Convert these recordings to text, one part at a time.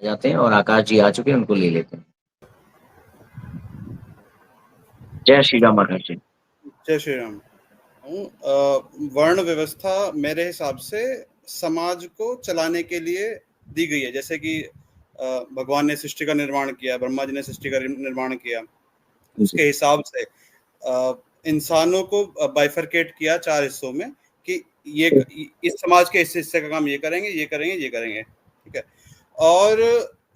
जाते हैं और आकाश जी आ चुके हैं, उनको ले लेते हैं। जय श्री राम आकाश जी। जय श्री राम। वर्ण व्यवस्था मेरे हिसाब से समाज को चलाने के लिए दी गई है। जैसे कि भगवान ने सृष्टि का निर्माण किया, ब्रह्मा जी ने सृष्टि का निर्माण किया, उसके हिसाब से इंसानों को बाइफरकेट किया 4 हिस्सों में कि ये इस समाज के इस हिस्से का काम ये करेंगे, ये करेंगे, ये करेंगे, ठीक है। और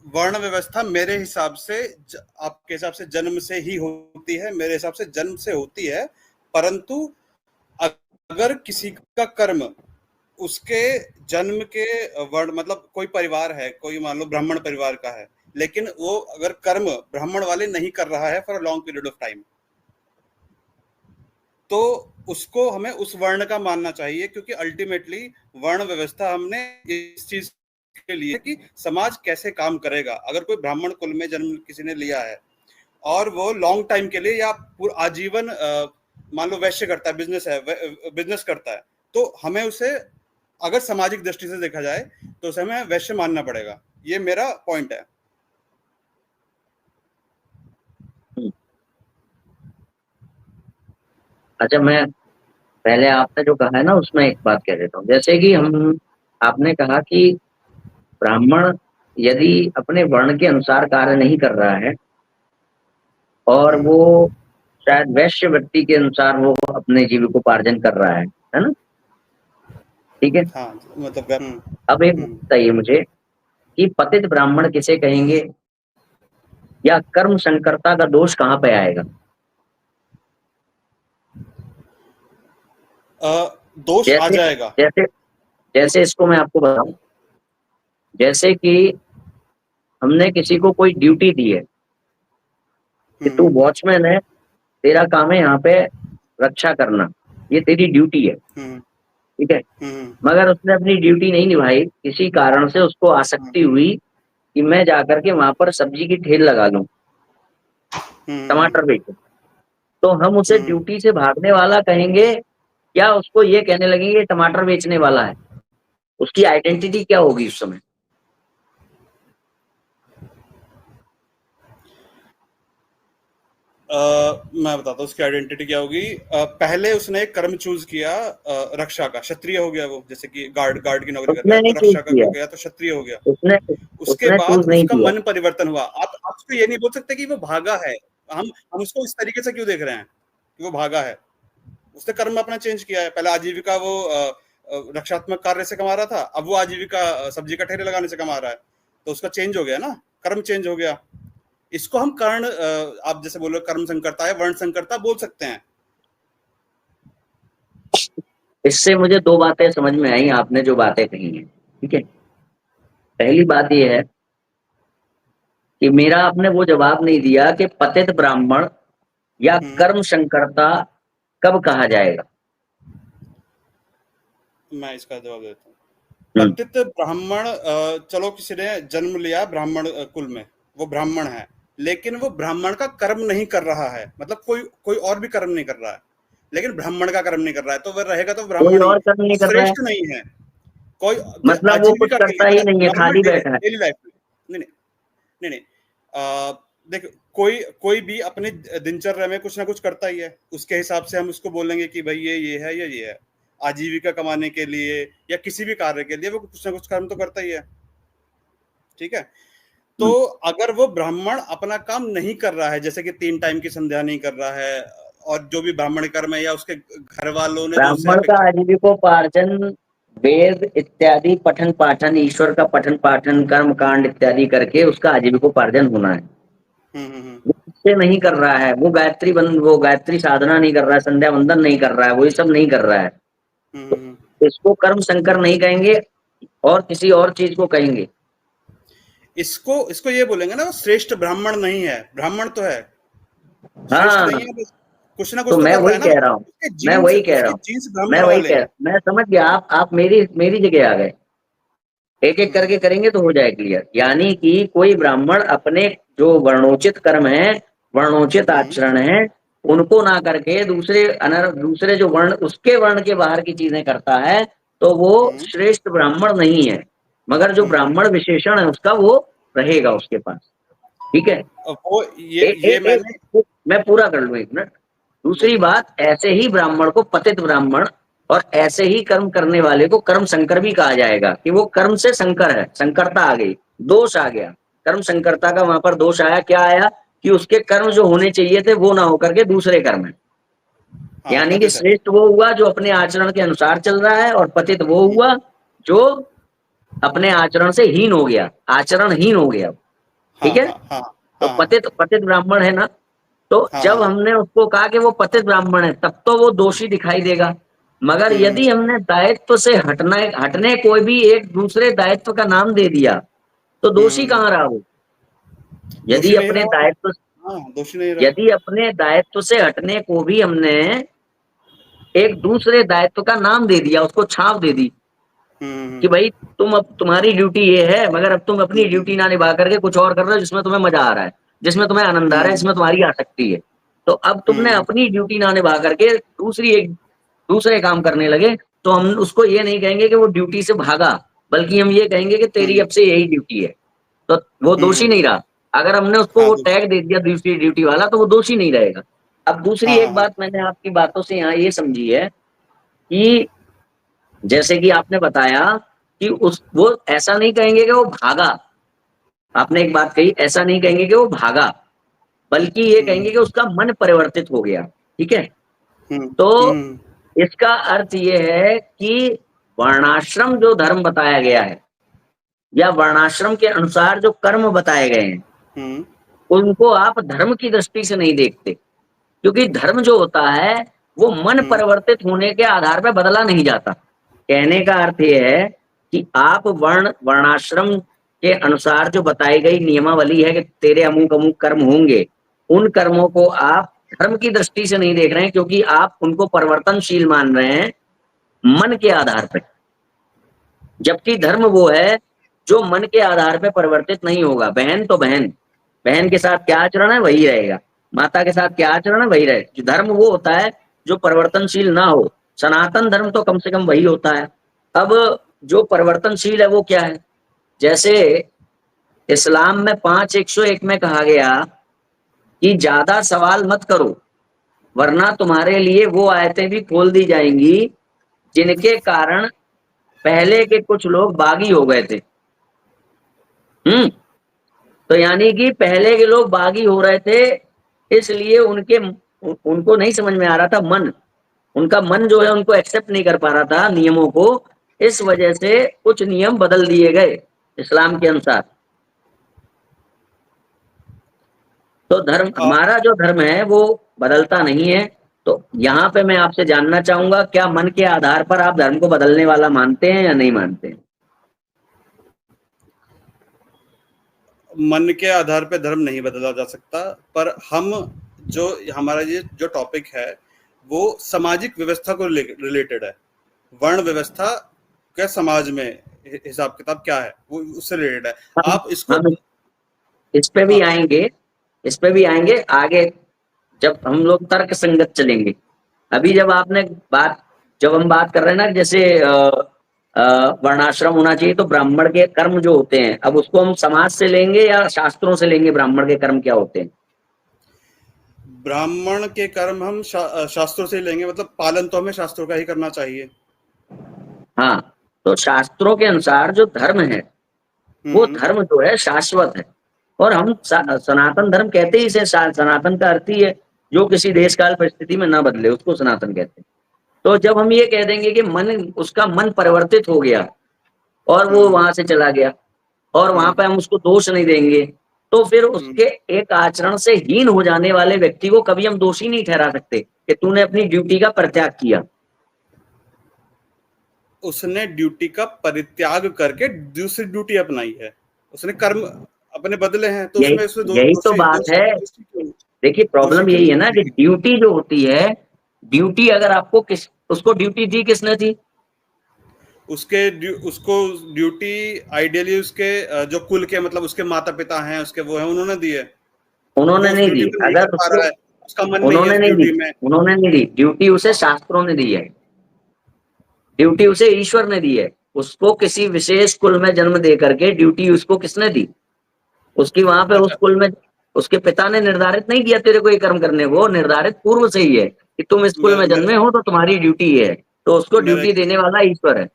वर्ण व्यवस्था मेरे हिसाब से आपके हिसाब से जन्म से ही होती है, मेरे हिसाब से जन्म से होती है, परंतु अगर किसी का कर्म उसके जन्म के वर्ण, मतलब कोई परिवार है, कोई मान लो ब्राह्मण परिवार का है, लेकिन वो अगर कर्म ब्राह्मण वाले नहीं कर रहा है for a long period of time, तो उसको हमें उस वर्ण का मानना चाहिए, क्योंकि अल्टीमेटली वर्ण व्यवस्था हमने इस चीज के लिए कि समाज कैसे काम करेगा। अगर कोई ब्राह्मण कुल में जन्म किसी ने लिया है और वो लॉन्ग टाइम के लिए या आजीवन मान लो वैश्य करता है, बिजनेस करता है, तो हमें उसे अगर सामाजिक दृष्टि से देखा जाए तो उसे हमें वैश्य मानना पड़ेगा। ये मेरा पॉइंट है। अच्छा, मैं पहले आपने जो कहा है ना उसमें एक बात कह देता हूँ। जैसे कि आपने कहा कि ब्राह्मण यदि अपने वर्ण के अनुसार कार्य नहीं कर रहा है और वो शायद वैश्य व्यक्ति के अनुसार वो अपने जीविकोपार्जन कर रहा है ना? ठीक है। हाँ, मतलब अब एक बताइए मुझे कि पतित ब्राह्मण किसे कहेंगे या कर्म संकरता का दोष कहाँ पे आएगा? दोष आ जाएगा। जैसे जैसे इसको मैं आपको बताऊं, जैसे कि हमने किसी को कोई ड्यूटी दी है कि तू वॉचमैन है, तेरा काम है यहाँ पे रक्षा करना, ये तेरी ड्यूटी है, ठीक है। मगर उसने अपनी ड्यूटी नहीं निभाई, किसी कारण से उसको आसक्ति हुई कि मैं जाकर के वहां पर सब्जी की ठेल लगा लूं, टमाटर बेचूं, तो हम उसे ड्यूटी से भागने वाला कहेंगे या उसको ये कहने लगेंगे टमाटर बेचने वाला है? उसकी आइडेंटिटी क्या होगी उस समय? मैं बताता हूँ उसकी आइडेंटिटी क्या होगी। पहले उसने एक कर्म चूज किया, रक्षा का, क्षत्रिय हो गया वो, जैसे कि गार्ड की नौकरी कर रहा है तो रक्षा का हो गया, तो क्षत्रिय हो गया। उसके बाद उसका मन परिवर्तन हुआ। आप उसको ये नहीं बोल सकते कि वो भागा है। हम उसको इस तरीके से क्यों देख रहे हैं कि वो भागा है? उसने कर्म अपना चेंज किया है। पहले आजीविका वो रक्षात्मक कार्य से कमा रहा था, अब वो आजीविका सब्जी का ठेले लगाने से कमा रहा है, तो उसका चेंज हो गया ना, कर्म चेंज हो गया। इसको हम कर्ण, आप जैसे बोलो कर्म संकरता है, वर्ण संकरता बोल सकते हैं। इससे मुझे 2 बातें समझ में आई आपने जो बातें कही हैं, ठीक है। पहली बात यह है कि मेरा आपने वो जवाब नहीं दिया कि पतित ब्राह्मण या कर्म संकरता कब कहा जाएगा। मैं इसका जवाब देता हूँ। पतित ब्राह्मण, चलो किसी ने जन्म लिया ब्राह्मण कुल में, वो ब्राह्मण है, लेकिन वो ब्राह्मण का कर्म नहीं कर रहा है, मतलब कोई और भी कर्म नहीं कर रहा है, लेकिन ब्राह्मण का कर्म नहीं कर रहा है, तो वह रहेगा तो ब्राह्मण ही, और कर्म नहीं कर रहा है, श्रेष्ठ नहीं है। कोई मतलब वो कुछ आजीविका के करता लिए, ही नहीं है, नॉर्मल खाली बैठा है। डेली लाइफ में, नहीं नहीं नहीं, देख, कोई भी अपने दिनचर्या में कुछ ना कुछ करता ही है, उसके हिसाब से हम उसको बोलेंगे कि भाई ये है या ये है। आजीविका कमाने के लिए या किसी भी कार्य के लिए वो कुछ ना कुछ कर्म तो करता ही है, ठीक है। तो अगर वो ब्राह्मण अपना काम नहीं कर रहा है, जैसे कि 3 टाइम की संध्या नहीं कर रहा है, और जो भी ब्राह्मण कर्म है, या उसके घर वालों ने जो उससे ब्राह्मण का आजीविकोपार्जन वेद इत्यादि पठन पाठन, ईश्वर का पठन पाठन, कर्म कांड इत्यादि करके उसका आजीविकोपार्जन होना है। उससे नहीं कर रहा है, वो गायत्री साधना नहीं कर रहा है, संध्या वंदन नहीं कर रहा है, वो ये सब नहीं कर रहा है, तो इसको कर्म संकर नहीं कहेंगे और किसी और चीज को कहेंगे। इसको ये बोलेंगे ना, वो श्रेष्ठ ब्राह्मण नहीं है। ब्राह्मण तो है, श्रेष्ठ हाँ, नहीं है, कुछ ना कुछ तो तो मैं कर रहा वही है ना, कह रहा हूँ, मैं वही कह रहा हूँ, मैं वही कह रहा हूँ, मैं समझ गया। आप मेरी जगह आ गए। एक एक करके करेंगे तो हो जाए क्लियर। यानी कि कोई ब्राह्मण अपने जो वर्णोचित कर्म है, वर्णोचित आचरण है, उनको ना करके दूसरे जो वर्ण, उसके वर्ण के बाहर की चीजें करता है, तो वो श्रेष्ठ ब्राह्मण नहीं है। मगर जो ब्राह्मण विशेषण है उसका, वो रहेगा उसके पास, ठीक है। वो ये मैंने मैं पूरा कर लूं, एक मिनट। दूसरी बोलिए। बात, ऐसे ही ब्राह्मण को पतित ब्राह्मण और ऐसे ही कर्म करने वाले को कर्म संकर भी कहा जाएगा, कि वो कर्म से संकर है, संकरता आ गई, दोष आ गया, कर्म संकरता का वहां पर दोष आया। क्या आया कि उसके कर्म जो होने चाहिए थे वो ना होकर के दूसरे कर्म है। हाँ, यानी कि पतित है। श्रेष्ठ वो हुआ जो अपने आचरण के अनुसार चल रहा है, और पतित वो हम्म, हुआ जो अपने आचरण से हीन हो गया, आचरणहीन हो गया, हाँ, ठीक है। हाँ, हाँ, तो हाँ, हाँ, पतित पतित ब्राह्मण है ना, तो हाँ, जब हाँ। हमने उसको कहा कि वो पतित ब्राह्मण है, तब तो वो दोषी दिखाई देगा। मगर हम्म, यदि हमने दायित्व से हटने कोई भी एक दूसरे दायित्व का नाम दे दिया, तो दोषी हम्म। कहाँ रहा वो? दोषी यदि नहीं अपने रहा। दायित्व हाँ, दोषी नहीं रहा। यदि अपने दायित्व से हटने को भी हमने एक दूसरे दायित्व का नाम दे दिया, उसको छाप दे दी हम्म, कि भाई तुम, अब तुम्हारी ड्यूटी ये है, मगर अब तुम अपनी हम्म, ड्यूटी ना निभा करके कुछ और कर रहे हो जिसमें तुम्हें मजा आ रहा है, जिसमें तुम्हें आनंद आ रहा है, हम्म, जिसमें तुम्हारी आसक्ति है। तो अब तुमने हम्म, अपनी ड्यूटी ना निभा करके दूसरे काम करने लगे, तो हम उसको ये नहीं कहेंगे कि वो ड्यूटी से भागा, बल्कि हम ये कहेंगे कि तेरी हम्म, अब से यही ड्यूटी है। तो वो दोषी हम्म। नहीं रहा। अगर हमने उसको हाँ, वो दोषी। टैग दे दिया दूसरी ड्यूटी वाला, तो वो दोषी नहीं रहेगा। अब दूसरी हाँ, हाँ, एक हाँ। बात मैंने आपकी बातों से यहाँ ये समझी है कि जैसे कि आपने बताया कि उस वो ऐसा नहीं कहेंगे कि वो भागा। आपने एक बात कही, ऐसा नहीं कहेंगे कि वो भागा, बल्कि ये हम्म, कहेंगे कि उसका मन परिवर्तित हो गया, ठीक है। हम्म, तो हम्म, इसका अर्थ ये है कि वर्णाश्रम जो धर्म बताया गया है, या वर्णाश्रम के अनुसार जो कर्म बताए गए हैं, हम्म, उनको आप धर्म की दृष्टि से नहीं देखते। क्योंकि धर्म जो होता है वो मन हम्म, परिवर्तित होने के आधार पर बदला नहीं जाता। कहने का अर्थ यह है कि आप वर्णाश्रम के अनुसार जो बताई गई नियमावली है कि तेरे अमुक अमुक कर्म होंगे, उन कर्मों को आप धर्म की दृष्टि से नहीं देख रहे हैं, क्योंकि आप उनको परिवर्तनशील मान रहे हैं मन के आधार पर। जबकि धर्म वो है जो मन के आधार पर परिवर्तित नहीं होगा। बहन तो बहन, बहन के साथ क्या आचरण है वही रहेगा, माता के साथ क्या आचरण है वही रहेगा। धर्म वो होता है जो परिवर्तनशील ना हो। सनातन धर्म तो कम से कम वही होता है। अब जो परिवर्तनशील है वो क्या है? जैसे इस्लाम में 5:101 में कहा गया कि ज्यादा सवाल मत करो, वरना तुम्हारे लिए वो आयतें भी खोल दी जाएंगी जिनके कारण पहले के कुछ लोग बागी हो गए थे। तो यानी कि पहले के लोग बागी हो रहे थे, इसलिए उनको नहीं समझ में आ रहा था मन, उनका मन जो है उनको एक्सेप्ट नहीं कर पा रहा था नियमों को। इस वजह से कुछ नियम बदल दिए गए इस्लाम के अनुसार। तो धर्म, आ, हमारा जो धर्म है वो बदलता नहीं है। तो यहाँ पे मैं आपसे जानना चाहूंगा, क्या मन के आधार पर आप धर्म को बदलने वाला मानते हैं या नहीं मानते हैं? मन के आधार पे धर्म नहीं बदला जा सकता, पर हम जो हमारा ये जो टॉपिक है वो सामाजिक व्यवस्था को रिलेटेड है। वर्ण व्यवस्था क्या समाज में हिसाब किताब क्या है वो उससे रिलेटेड है। हम आप इसको हम इस पे भी हाँ, आएंगे, इस पे भी आएंगे आगे, जब हम लोग तर्क संगत चलेंगे। अभी जब हम बात कर रहे हैं ना, जैसे वर्णाश्रम होना चाहिए, तो ब्राह्मण के कर्म जो होते हैं, अब उसको हम समाज से लेंगे या शास्त्रों से लेंगे? ब्राह्मण के कर्म क्या होते हैं? ब्राह्मण के कर्म हम शास्त्रों से ही लेंगे, मतलब पालन तो हमें शास्त्रों का ही करना चाहिए। हाँ, तो शास्त्रों के अनुसार जो धर्म है, वो हम्म, धर्म जो है शाश्वत है। और हम सनातन धर्म कहते ही इसे, सनातन का अर्थ ही है जो किसी देश काल परिस्थिति में ना बदले, उसको सनातन कहते हैं। तो जब हम ये कह देंगे कि उसका मन परिवर्तित हो गया और वो हम्म, वहां से चला गया, और वहां हम्म, पे हम उसको दोष नहीं देंगे, तो फिर हम्म। उसके एक आचरण से हीन हो जाने वाले व्यक्ति को कभी हम दोषी नहीं ठहरा सकते कि तूने अपनी ड्यूटी का परित्याग किया। उसने ड्यूटी का परित्याग करके दूसरी ड्यूटी अपनाई है, उसने कर्म अपने बदले हैं, तो यही उसमें उसने यही तो दोषी बात दोषी है। दोषी क्यों देखिए, दोषी प्रॉब्लम क्यों यही नहीं है ना कि मानेंगे? ड्यूटी जो होती है, ड्यूटी अगर आपको उसको ड्यूटी दी किसने थी? उसको ड्यूटी आइडियली उसके जो कुल के मतलब उसके माता पिता हैं उसके वो हैं उन्होंने दी है। उन्होंने वो उस नहीं दी। ड्यूटी में नहीं कर अगर पा उसको रहा है, उसका मन नहीं है उन्होंने उस नहीं दी ड्यूटी में। उन्होंने नहीं दी ड्यूटी, उसे शास्त्रों ने दी है। ड्यूटी उसे ईश्वर ने दी है। उसको किसी विशेष कुल में जन्म दे करके ड्यूटी उसको किसने दी? उसकी वहां पे उस अच्छा, कुल में उसके पिता ने निर्धारित नहीं किया तेरे को ये कर्म करने, वो निर्धारित पूर्व से ही है कि तुम इस कुल मेरा में मेरा जन्मे हो तो तुम्हारी ड्यूटी है, तो उसको मेरा ड्यूटी एक देने वाला ईश्वर है।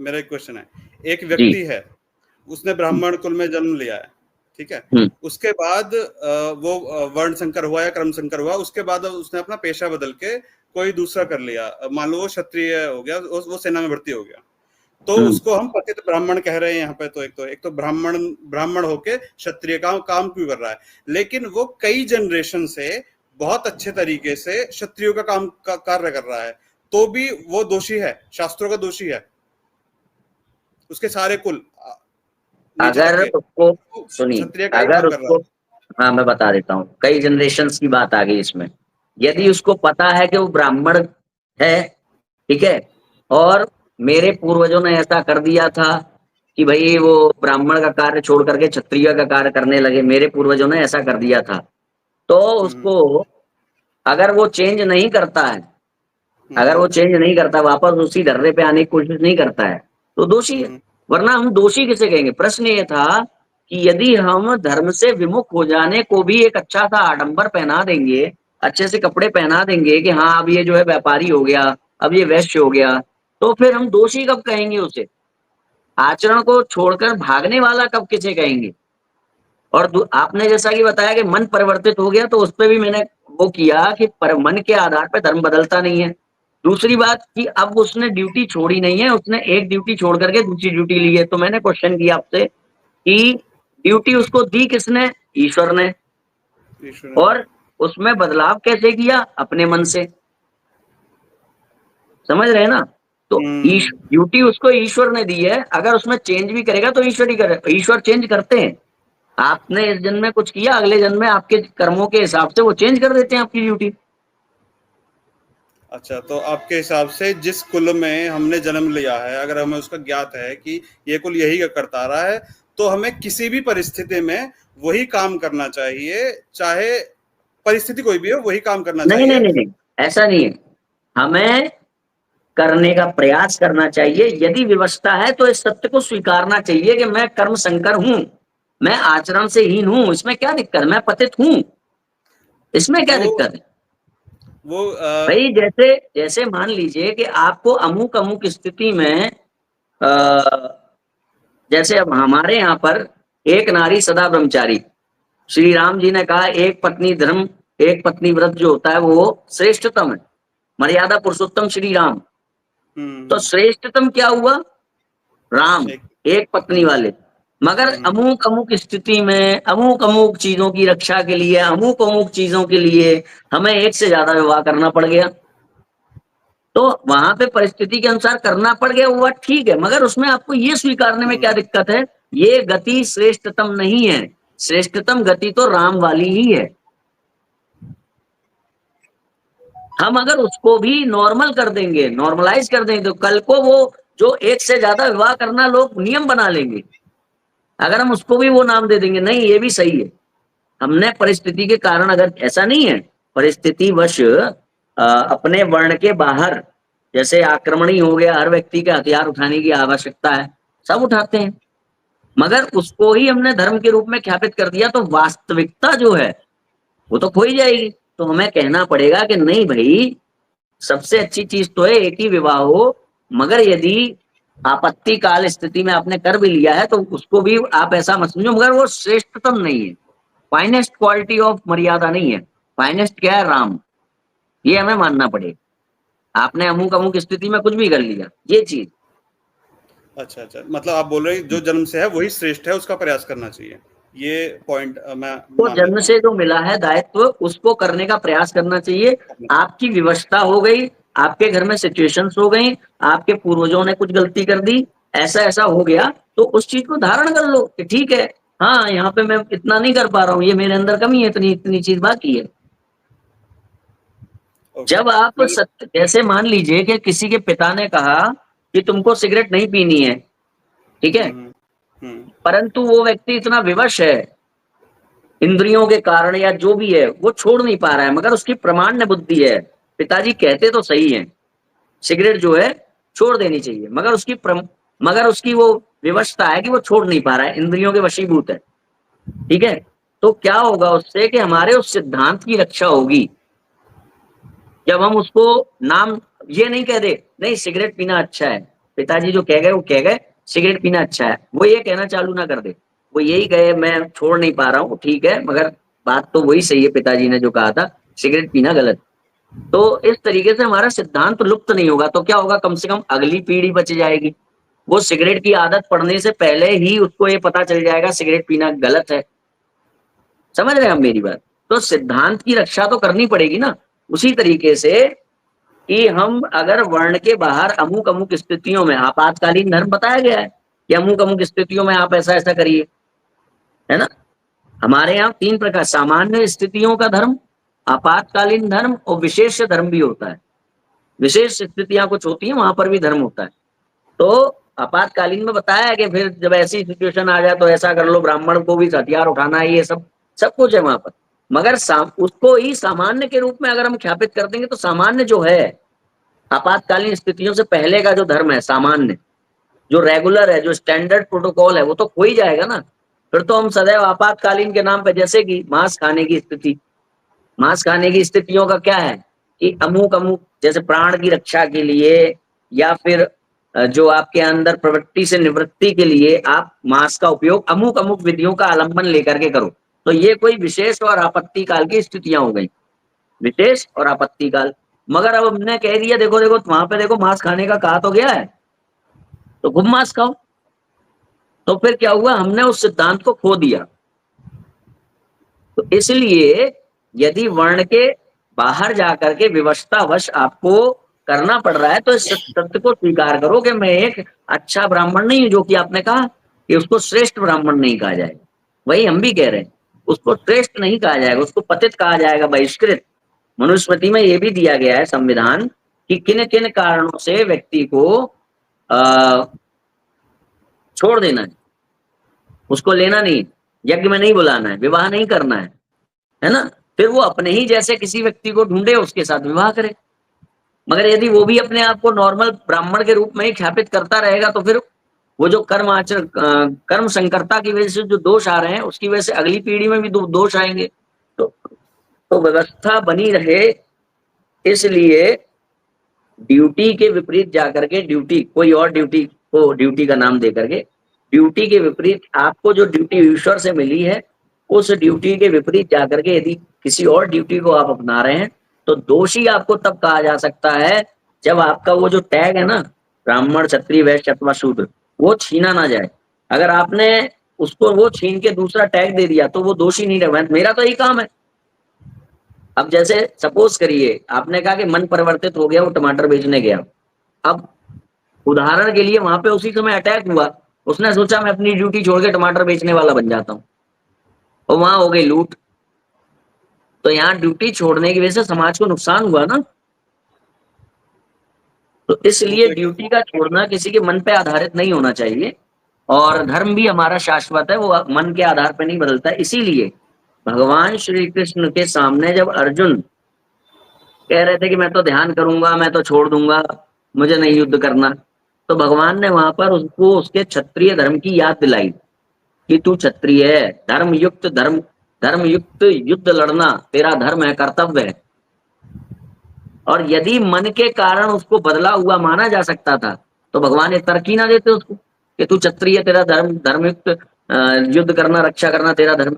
मेरा एक क्वेश्चन है। एक जी। व्यक्ति है, उसने ब्राह्मण कुल में जन्म लिया है, ठीक है? हम्म। उसके बाद वो वर्ण संकर हुआ या क्रम संकर हुआ, उसके बाद उसने अपना पेशा बदल के कोई दूसरा कर लिया। मान लो वो क्षत्रिय हो गया, वो सेना में भर्ती हो गया। तो हम्म। उसको हम पतित ब्राह्मण कह रहे हैं यहाँ पे। तो एक तो ब्राह्मण ब्राह्मण होके क्षत्रिय का काम क्यों कर रहा है? लेकिन वो कई जनरेशन से बहुत अच्छे तरीके से क्षत्रियो का काम कार्य कर रहा है, तो भी वो दोषी है, शास्त्रों का दोषी है। उसके सारे कुल नीचे तक अगर के उसको वो सुनिए, क्षत्रिय का ही अगर काम कर रहा उसको, है। हाँ मैं बता देता हूँ, कई जनरेशन की बात आ गई इसमें। यदि हाँ। उसको पता है कि वो ब्राह्मण है, ठीक है, और मेरे पूर्वजों ने ऐसा कर दिया था कि भाई वो ब्राह्मण का कार्य छोड़ करके क्षत्रिय का कार्य करने लगे, मेरे पूर्वजों ने ऐसा कर दिया था, तो हम्म। उसको, अगर वो चेंज नहीं करता है, अगर वो हम्म। चेंज नहीं करता, वापस उसी ढर्रे पे आने की कोशिश नहीं करता है, तो दोषी है। हम्म। वरना हम दोषी किसे कहेंगे? प्रश्न ये था कि यदि हम धर्म से विमुख हो जाने को भी एक अच्छा सा आडंबर पहना देंगे, अच्छे से कपड़े पहना देंगे कि हाँ अब ये जो है व्यापारी हो गया, अब ये वैश्य हो गया, तो फिर हम दोषी कब कहेंगे उसे? आचरण को छोड़कर भागने वाला कब किसे कहेंगे? और आपने जैसा कि बताया कि मन परिवर्तित हो गया, तो उस पर भी मैंने वो किया कि पर मन के आधार पर धर्म बदलता नहीं है। दूसरी बात कि अब उसने ड्यूटी छोड़ी नहीं है, उसने एक ड्यूटी छोड़ करके दूसरी ड्यूटी ली है, तो मैंने क्वेश्चन किया आपसे कि ड्यूटी उसको दी किसने? ईश्वर ने। ईश्वर ने दी। और उसमें बदलाव कैसे किया? अपने मन से। समझ रहे हैं ना? तो हम्म। ड्यूटी उसको ईश्वर ने दी है, अगर उसमें चेंज भी करेगा तो ईश्वर ही करे, ईश्वर चेंज करते हैं। आपने इस जन्म में कुछ किया, अगले जन्म में आपके कर्मों के हिसाब से वो चेंज कर देते हैं आपकी ड्यूटी। अच्छा, तो आपके हिसाब से जिस कुल में हमने जन्म लिया है, अगर हमें उसका ज्ञात है कि ये कुल यही करता आ रहा है, तो हमें किसी भी परिस्थिति में वही काम करना चाहिए, चाहे परिस्थिति कोई भी हो, वही काम करना नहीं नहीं चाहिए। नहीं नहीं, ऐसा नहीं है। हमें करने का प्रयास करना चाहिए, यदि विवशता है तो इस सत्य को स्वीकारना चाहिए कि मैं कर्म संकर हूं, मैं आचरण से हीन हूं, इसमें क्या दिक्कत है? मैं पतित हूं, इसमें क्या तो दिक्कत है? वो भाई जैसे जैसे मान लीजिए कि आपको अमुक अमुक स्थिति में, जैसे अब हमारे यहाँ पर एक नारी सदा ब्रह्मचारी, श्री राम जी ने कहा एक पत्नी धर्म, एक पत्नी व्रत जो होता है वो श्रेष्ठतम है, मर्यादा पुरुषोत्तम श्री राम। तो हम्म। श्रेष्ठतम क्या हुआ? राम, एक। एक पत्नी हम्म। वाले। मगर हम्म। अमुक अमुक स्थिति में अमुक अमुक चीजों की रक्षा के लिए, अमुक अमुक चीजों के लिए हमें एक से ज्यादा विवाह करना पड़ गया, तो वहां पे परिस्थिति के अनुसार करना पड़ गया, वो बात ठीक है, मगर उसमें आपको ये स्वीकारने में क्या हम्म। दिक्कत है? ये गति श्रेष्ठतम नहीं है, श्रेष्ठतम गति तो राम वाली ही है। हम अगर उसको भी नॉर्मल कर देंगे, नॉर्मलाइज कर देंगे, तो कल को वो जो एक से ज्यादा विवाह करना लोग नियम बना लेंगे, अगर हम उसको भी वो नाम दे देंगे, नहीं ये भी सही है। हमने परिस्थिति के कारण, अगर ऐसा नहीं है परिस्थिति वश अपने वर्ण के बाहर, जैसे आक्रमणी हो गया, हर व्यक्ति के हथियार उठाने की आवश्यकता है, सब उठाते हैं, मगर उसको ही हमने धर्म के रूप में ख्यापित कर दिया, तो वास्तविकता जो है वो तो खो ही जाएगी। तो हमें कहना पड़ेगा कि नहीं भाई, सबसे अच्छी चीज तो है एक ही विवाह हो, मगर यदि आपत्ति काल स्थिति में आपने कर भी लिया है तो उसको भी आप ऐसा मत समझो, मगर वो श्रेष्ठतम नहीं है, फाइनेस्ट क्वालिटी ऑफ मर्यादा नहीं है। फाइनेस्ट क्या है? राम। ये हमें मानना पड़ेगा। आपने अमुक अमुक स्थिति में कुछ भी कर लिया, ये चीज। अच्छा, अच्छा, मतलब आप बोल रहे हैं जो जन्म से है वही श्रेष्ठ है, उसका प्रयास करना चाहिए। ये पॉइंट मैं तो मान जन्म लेता हूँ। से जो मिला है दायित्व, उसको करने का प्रयास करना चाहिए। करना आपकी विवशता हो गई, आपके घर में सिचुएशंस हो गई, आपके पूर्वजों ने कुछ गलती कर दी, ऐसा ऐसा हो गया, तो उस चीज को धारण कर लो कि ठीक है, हाँ यहाँ पे मैं इतना नहीं कर पा रहा हूँ, ये मेरे अंदर कमी है, इतनी इतनी चीज बाकी है। ओके। जब आप मैं सत्य, जैसे मान लीजिए कि किसी के पिता ने कहा कि तुमको सिगरेट नहीं पीनी है, ठीक है, हम्म। हम्म। परंतु वो व्यक्ति इतना विवश है इंद्रियों के कारण या जो भी है, वो छोड़ नहीं पा रहा है, मगर उसकी प्रमाण्य बुद्धि है, पिताजी कहते तो सही है सिगरेट जो है छोड़ देनी चाहिए, मगर उसकी वो विवशता है कि वो छोड़ नहीं पा रहा है, इंद्रियों के वशीभूत है। ठीक है, तो क्या होगा उससे कि हमारे उस सिद्धांत की रक्षा होगी। जब हम उसको नाम ये नहीं कह दे, नहीं सिगरेट पीना अच्छा है, पिताजी जो कह गए वो कह गए, सिगरेट पीना अच्छा है, वो ये कहना चालू ना कर दे, वो यही कहे मैं छोड़ नहीं पा रहा हूँ, ठीक है, मगर बात तो वही सही है, पिताजी ने जो कहा था सिगरेट पीना गलत। तो इस तरीके से हमारा सिद्धांत लुप्त नहीं होगा, तो क्या होगा, कम से कम अगली पीढ़ी बच जाएगी। वो सिगरेट की आदत पड़ने से पहले ही उसको ये पता चल जाएगा सिगरेट पीना गलत है। समझ रहे हैं आप मेरी बात? तो सिद्धांत की रक्षा तो करनी पड़ेगी ना। उसी तरीके से कि हम अगर वर्ण के बाहर अमुक अमुक स्थितियों में, आपातकालीन धर्म बताया गया है कि अमुक अमुक स्थितियों में आप ऐसा ऐसा करिए, है ना। हमारे यहाँ 3 प्रकार, सामान्य स्थितियों का धर्म, आपातकालीन धर्म और विशेष धर्म भी होता है। विशेष स्थितियां कुछ होती हैं, वहां पर भी धर्म होता है। तो आपातकालीन में बताया है कि फिर जब ऐसी सिचुएशन आ जाए तो ऐसा कर लो, ब्राह्मण को भी हथियार उठाना है, ये सब सब कुछ है वहां पर। मगर उसको ही सामान्य के रूप में अगर हम ख्यापित कर देंगे तो सामान्य जो है, आपातकालीन स्थितियों से पहले का जो धर्म है, सामान्य जो रेगुलर है, जो स्टैंडर्ड प्रोटोकॉल है, वो तो खो ही जाएगा ना। फिर तो हम सदैव आपातकालीन के नाम पे, जैसे कि मांस खाने की स्थिति, मांस खाने की स्थितियों का क्या है कि अमुक अमुक, जैसे प्राण की रक्षा के लिए या फिर जो आपके अंदर प्रवृत्ति से निवृत्ति के लिए आप मांस का उपयोग अमुक अमुक विधियों का आलंबन लेकर के करो। तो ये कोई विशेष और आपत्ति काल की स्थितियां हो गई, विशेष और आपत्ति काल। मगर अब हमने कह दिया देखो देखो वहां पे देखो मांस खाने का कहा तो गया है, तो खूब मांस खाओ, तो फिर क्या हुआ, हमने उस सिद्धांत को खो दिया। तो इसलिए यदि वर्ण के बाहर जाकर के विवशतावश आपको करना पड़ रहा है तो इस सत्य को स्वीकार करो कि मैं एक अच्छा ब्राह्मण नहीं हूं, जो कि आपने कहा कि उसको श्रेष्ठ ब्राह्मण नहीं कहा जाएगा, वही हम भी कह रहे हैं, उसको श्रेष्ठ नहीं कहा जाएगा, उसको पतित कहा जाएगा, बहिष्कृत। मनुस्मृति में ये भी दिया गया है संविधान कि किन किन कारणों से व्यक्ति को छोड़ देना है, उसको लेना नहीं, यज्ञ में नहीं बुलाना है, विवाह नहीं करना है ना। फिर वो अपने ही जैसे किसी व्यक्ति को ढूंढे, उसके साथ विवाह करे। मगर यदि वो भी अपने आप को नॉर्मल ब्राह्मण के रूप में ही ख्यापित करता रहेगा तो फिर वो जो कर्म आचरण, कर्म संकरता की वजह से जो दोष आ रहे हैं, उसकी वजह से अगली पीढ़ी में भी दोष आएंगे। तो व्यवस्था बनी रहे, इसलिए ड्यूटी के विपरीत जाकर के, ड्यूटी कोई और ड्यूटी को ड्यूटी का नाम दे करके, ड्यूटी के विपरीत आपको जो ड्यूटी ईश्वर से मिली है, उस ड्यूटी के विपरीत जाकर के यदि किसी और ड्यूटी को आप अपना रहे हैं तो दोषी आपको तब कहा जा सकता है जब आपका वो जो टैग है ना, ब्राह्मण क्षत्रिय वैश्य अथवा शूद्र, वो छीना ना जाए। अगर आपने उसको वो छीन के दूसरा टैग दे दिया तो वो दोषी नहीं रहे, मेरा तो यही काम है। अब जैसे सपोज करिए आपने कहा कि मन परिवर्तित हो गया, वो टमाटर बेचने गया, अब उदाहरण के लिए वहां पे उसी समय अटैक हुआ, उसने सोचा मैं अपनी ड्यूटी छोड़ के टमाटर बेचने वाला बन जाता हूँ, और वहां हो गई लूट। तो यहाँ ड्यूटी छोड़ने की वजह से समाज को नुकसान हुआ ना। तो वो इसलिए तो एक ड्यूटी का छोड़ना किसी के मन पे आधारित नहीं होना चाहिए, और धर्म भी हमारा शाश्वत है, वो मन के आधार पर नहीं बदलता। इसीलिए भगवान श्री कृष्ण के सामने जब अर्जुन कह रहे थे कि मैं तो ध्यान करूंगा, मैं तो छोड़ दूंगा, मुझे नहीं युद्ध करना, तो भगवान ने वहां पर उसको उसके क्षत्रिय धर्म की याद दिलाई कि तू क्षत्रिय है, धर्म युक्त युद्ध लड़ना तेरा धर्म है, कर्तव्य है। और यदि मन के कारण उसको बदला हुआ माना जा सकता था तो भगवान एक तर्क ही ना देते उसको कि तू क्षत्रिय, तेरा धर्मयुक्त युद्ध करना, रक्षा करना तेरा धर्म।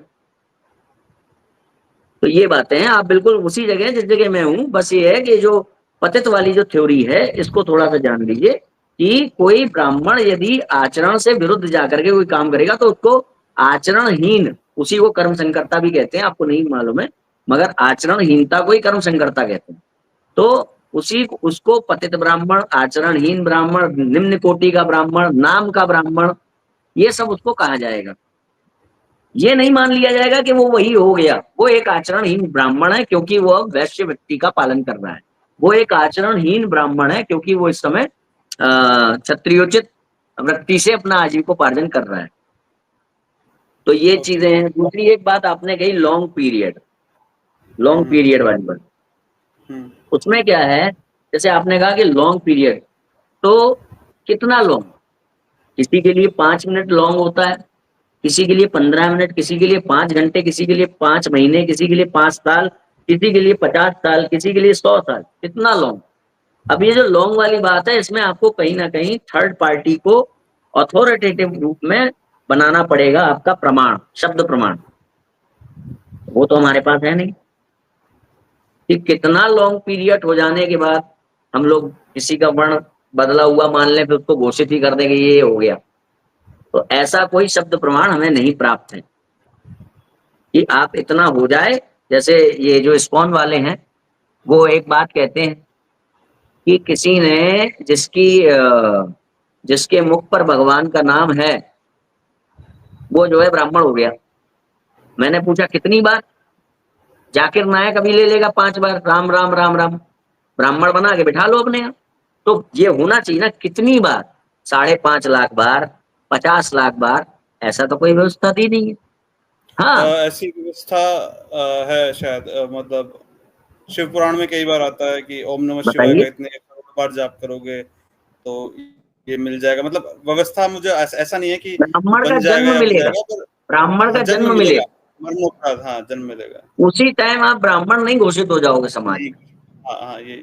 तो ये बातें हैं, आप बिल्कुल उसी जगह जिस जगह मैं हूं, बस ये है कि जो पतित वाली जो थ्योरी है इसको थोड़ा सा जान लीजिए कि कोई ब्राह्मण यदि आचरण से विरुद्ध जाकर के कोई काम करेगा तो उसको आचरणहीन, उसी को कर्म संकर्ता भी कहते हैं, आपको नहीं मालूम है, मगर आचरणहीनता को ही कर्म संकर्ता कहते हैं। तो उसी उसको पतित ब्राह्मण, आचरणहीन ब्राह्मण, निम्न कोटि का ब्राह्मण, नाम का ब्राह्मण, ये सब उसको कहा जाएगा। ये नहीं मान लिया जाएगा कि वो वही हो गया, वो एक आचरणहीन ब्राह्मण है क्योंकि वो वैश्य वृत्ति का पालन कर रहा है, वो एक आचरणहीन ब्राह्मण है क्योंकि वो इस समय क्षत्रियोचित वृत्ति से अपना आजीविकोपार्जन कर रहा है। तो ये ओके। चीजें हैं। दूसरी एक बात आपने कही लॉन्ग पीरियड, लॉन्ग हम्म पीरियड वाली बात, हम्म उसमें क्या है, जैसे आपने कहा कि लॉन्ग पीरियड, तो कितना लॉन्ग, किसी के लिए 5 मिनट लॉन्ग होता है, किसी के लिए 15 मिनट, किसी के लिए 5 घंटे, किसी के लिए 5 महीने, किसी के लिए 5 साल, किसी के लिए 50 साल, किसी के लिए 100 साल, कितना लॉन्ग। अब ये जो लॉन्ग वाली बात है, इसमें आपको कहीं ना कहीं थर्ड पार्टी को अथॉरिटेटिव रूप में बनाना पड़ेगा, आपका प्रमाण, शब्द प्रमाण। वो तो हमारे पास है नहीं कि कितना लॉन्ग पीरियड हो जाने के बाद हम लोग किसी का वर्ण बदला हुआ मान लें, फिर उसको घोषित ही कर देंगे ये हो गया। तो ऐसा कोई शब्द प्रमाण हमें नहीं प्राप्त है कि आप इतना हो जाए। जैसे ये जो इस्कॉन वाले हैं, वो एक बात कहते हैं कि किसी ने जिसके मुख पर भगवान का नाम है, वो जो है ब्राह्मण हो गया। मैंने पूछा कितनी बार? जाकिर नायक अभी ले लेगा 5 बार, राम राम राम राम, ब्राह्मण बना के बिठा लो अपने यहाँ। तो ये होना चाहिए ना, कितनी बार? 5.5 लाख बार, 50 लाख बार, ऐसा तो कोई व्यवस्था दी नहीं है। हाँ, ऐसी व्यवस्था है शायद, मतलब शिव पुराण में कई बार आता है कि ओम नमः शिवाय का बताइए। इतने करोड़ बार जाप करोगे तो ये मिल जाएगा। मतलब व्यवस्था मुझे ऐसा नहीं है कि ब्राह्मण का बन जाएगा जन्म या हो मिलेगा, जाएगा, पर ब्राह्मण हाँ, का जन्म जन्म मिलेगा, मिलेगा, मरणोपराध, हाँ, जन्म मिलेगा। उसी टाइम आप ब्राह्मण नहीं घोषित हो जाओगे समाज नहीं, में। हाँ, हाँ, ये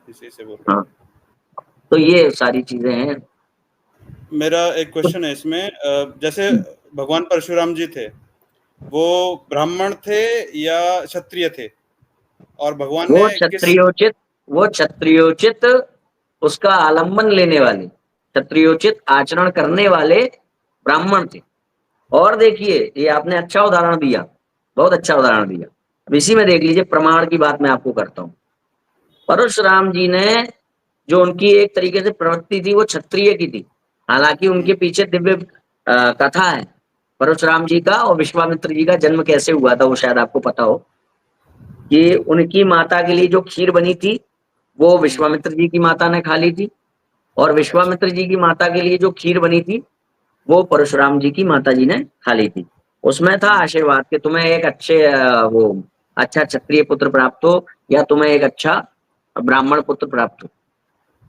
इसी से बोल रहा हाँ, हूँ। तो ये सारी चीजें हैं। मेरा एक क्वेश्चन है इसमें, जैसे भगवान परशुराम जी थे, वो ब्राह्मण थे या क्षत्रिय थे? और भगवान वो ने किस क्षत्रियोचित, वो क्षत्रियोचित उसका आलंबन लेने वाले, क्षत्रियोचित आचरण करने वाले ब्राह्मण थे। और देखिए, ये आपने अच्छा उदाहरण दिया, बहुत अच्छा उदाहरण दिया। अब इसी में देख लीजिए, प्रमाण की बात मैं आपको करता हूँ। परशुराम जी ने, जो उनकी एक तरीके से प्रवृत्ति थी, वो क्षत्रिय की थी। हालांकि उनके पीछे दिव्य कथा है परशुराम जी का और विश्वामित्र जी का जन्म कैसे हुआ था, वो शायद आपको पता हो कि उनकी माता के लिए जो खीर बनी थी, वो विश्वामित्र जी की माता ने खा ली थी। और अच्छा, विश्वामित्र जी की माता के लिए जो खीर बनी थी, वो परशुराम जी की माता जी ने खा ली थी। उसमें था आशीर्वाद कि तुम्हें एक अच्छे वो अच्छा क्षत्रिय पुत्र प्राप्त हो, या तुम्हें एक अच्छा ब्राह्मण पुत्र प्राप्त हो।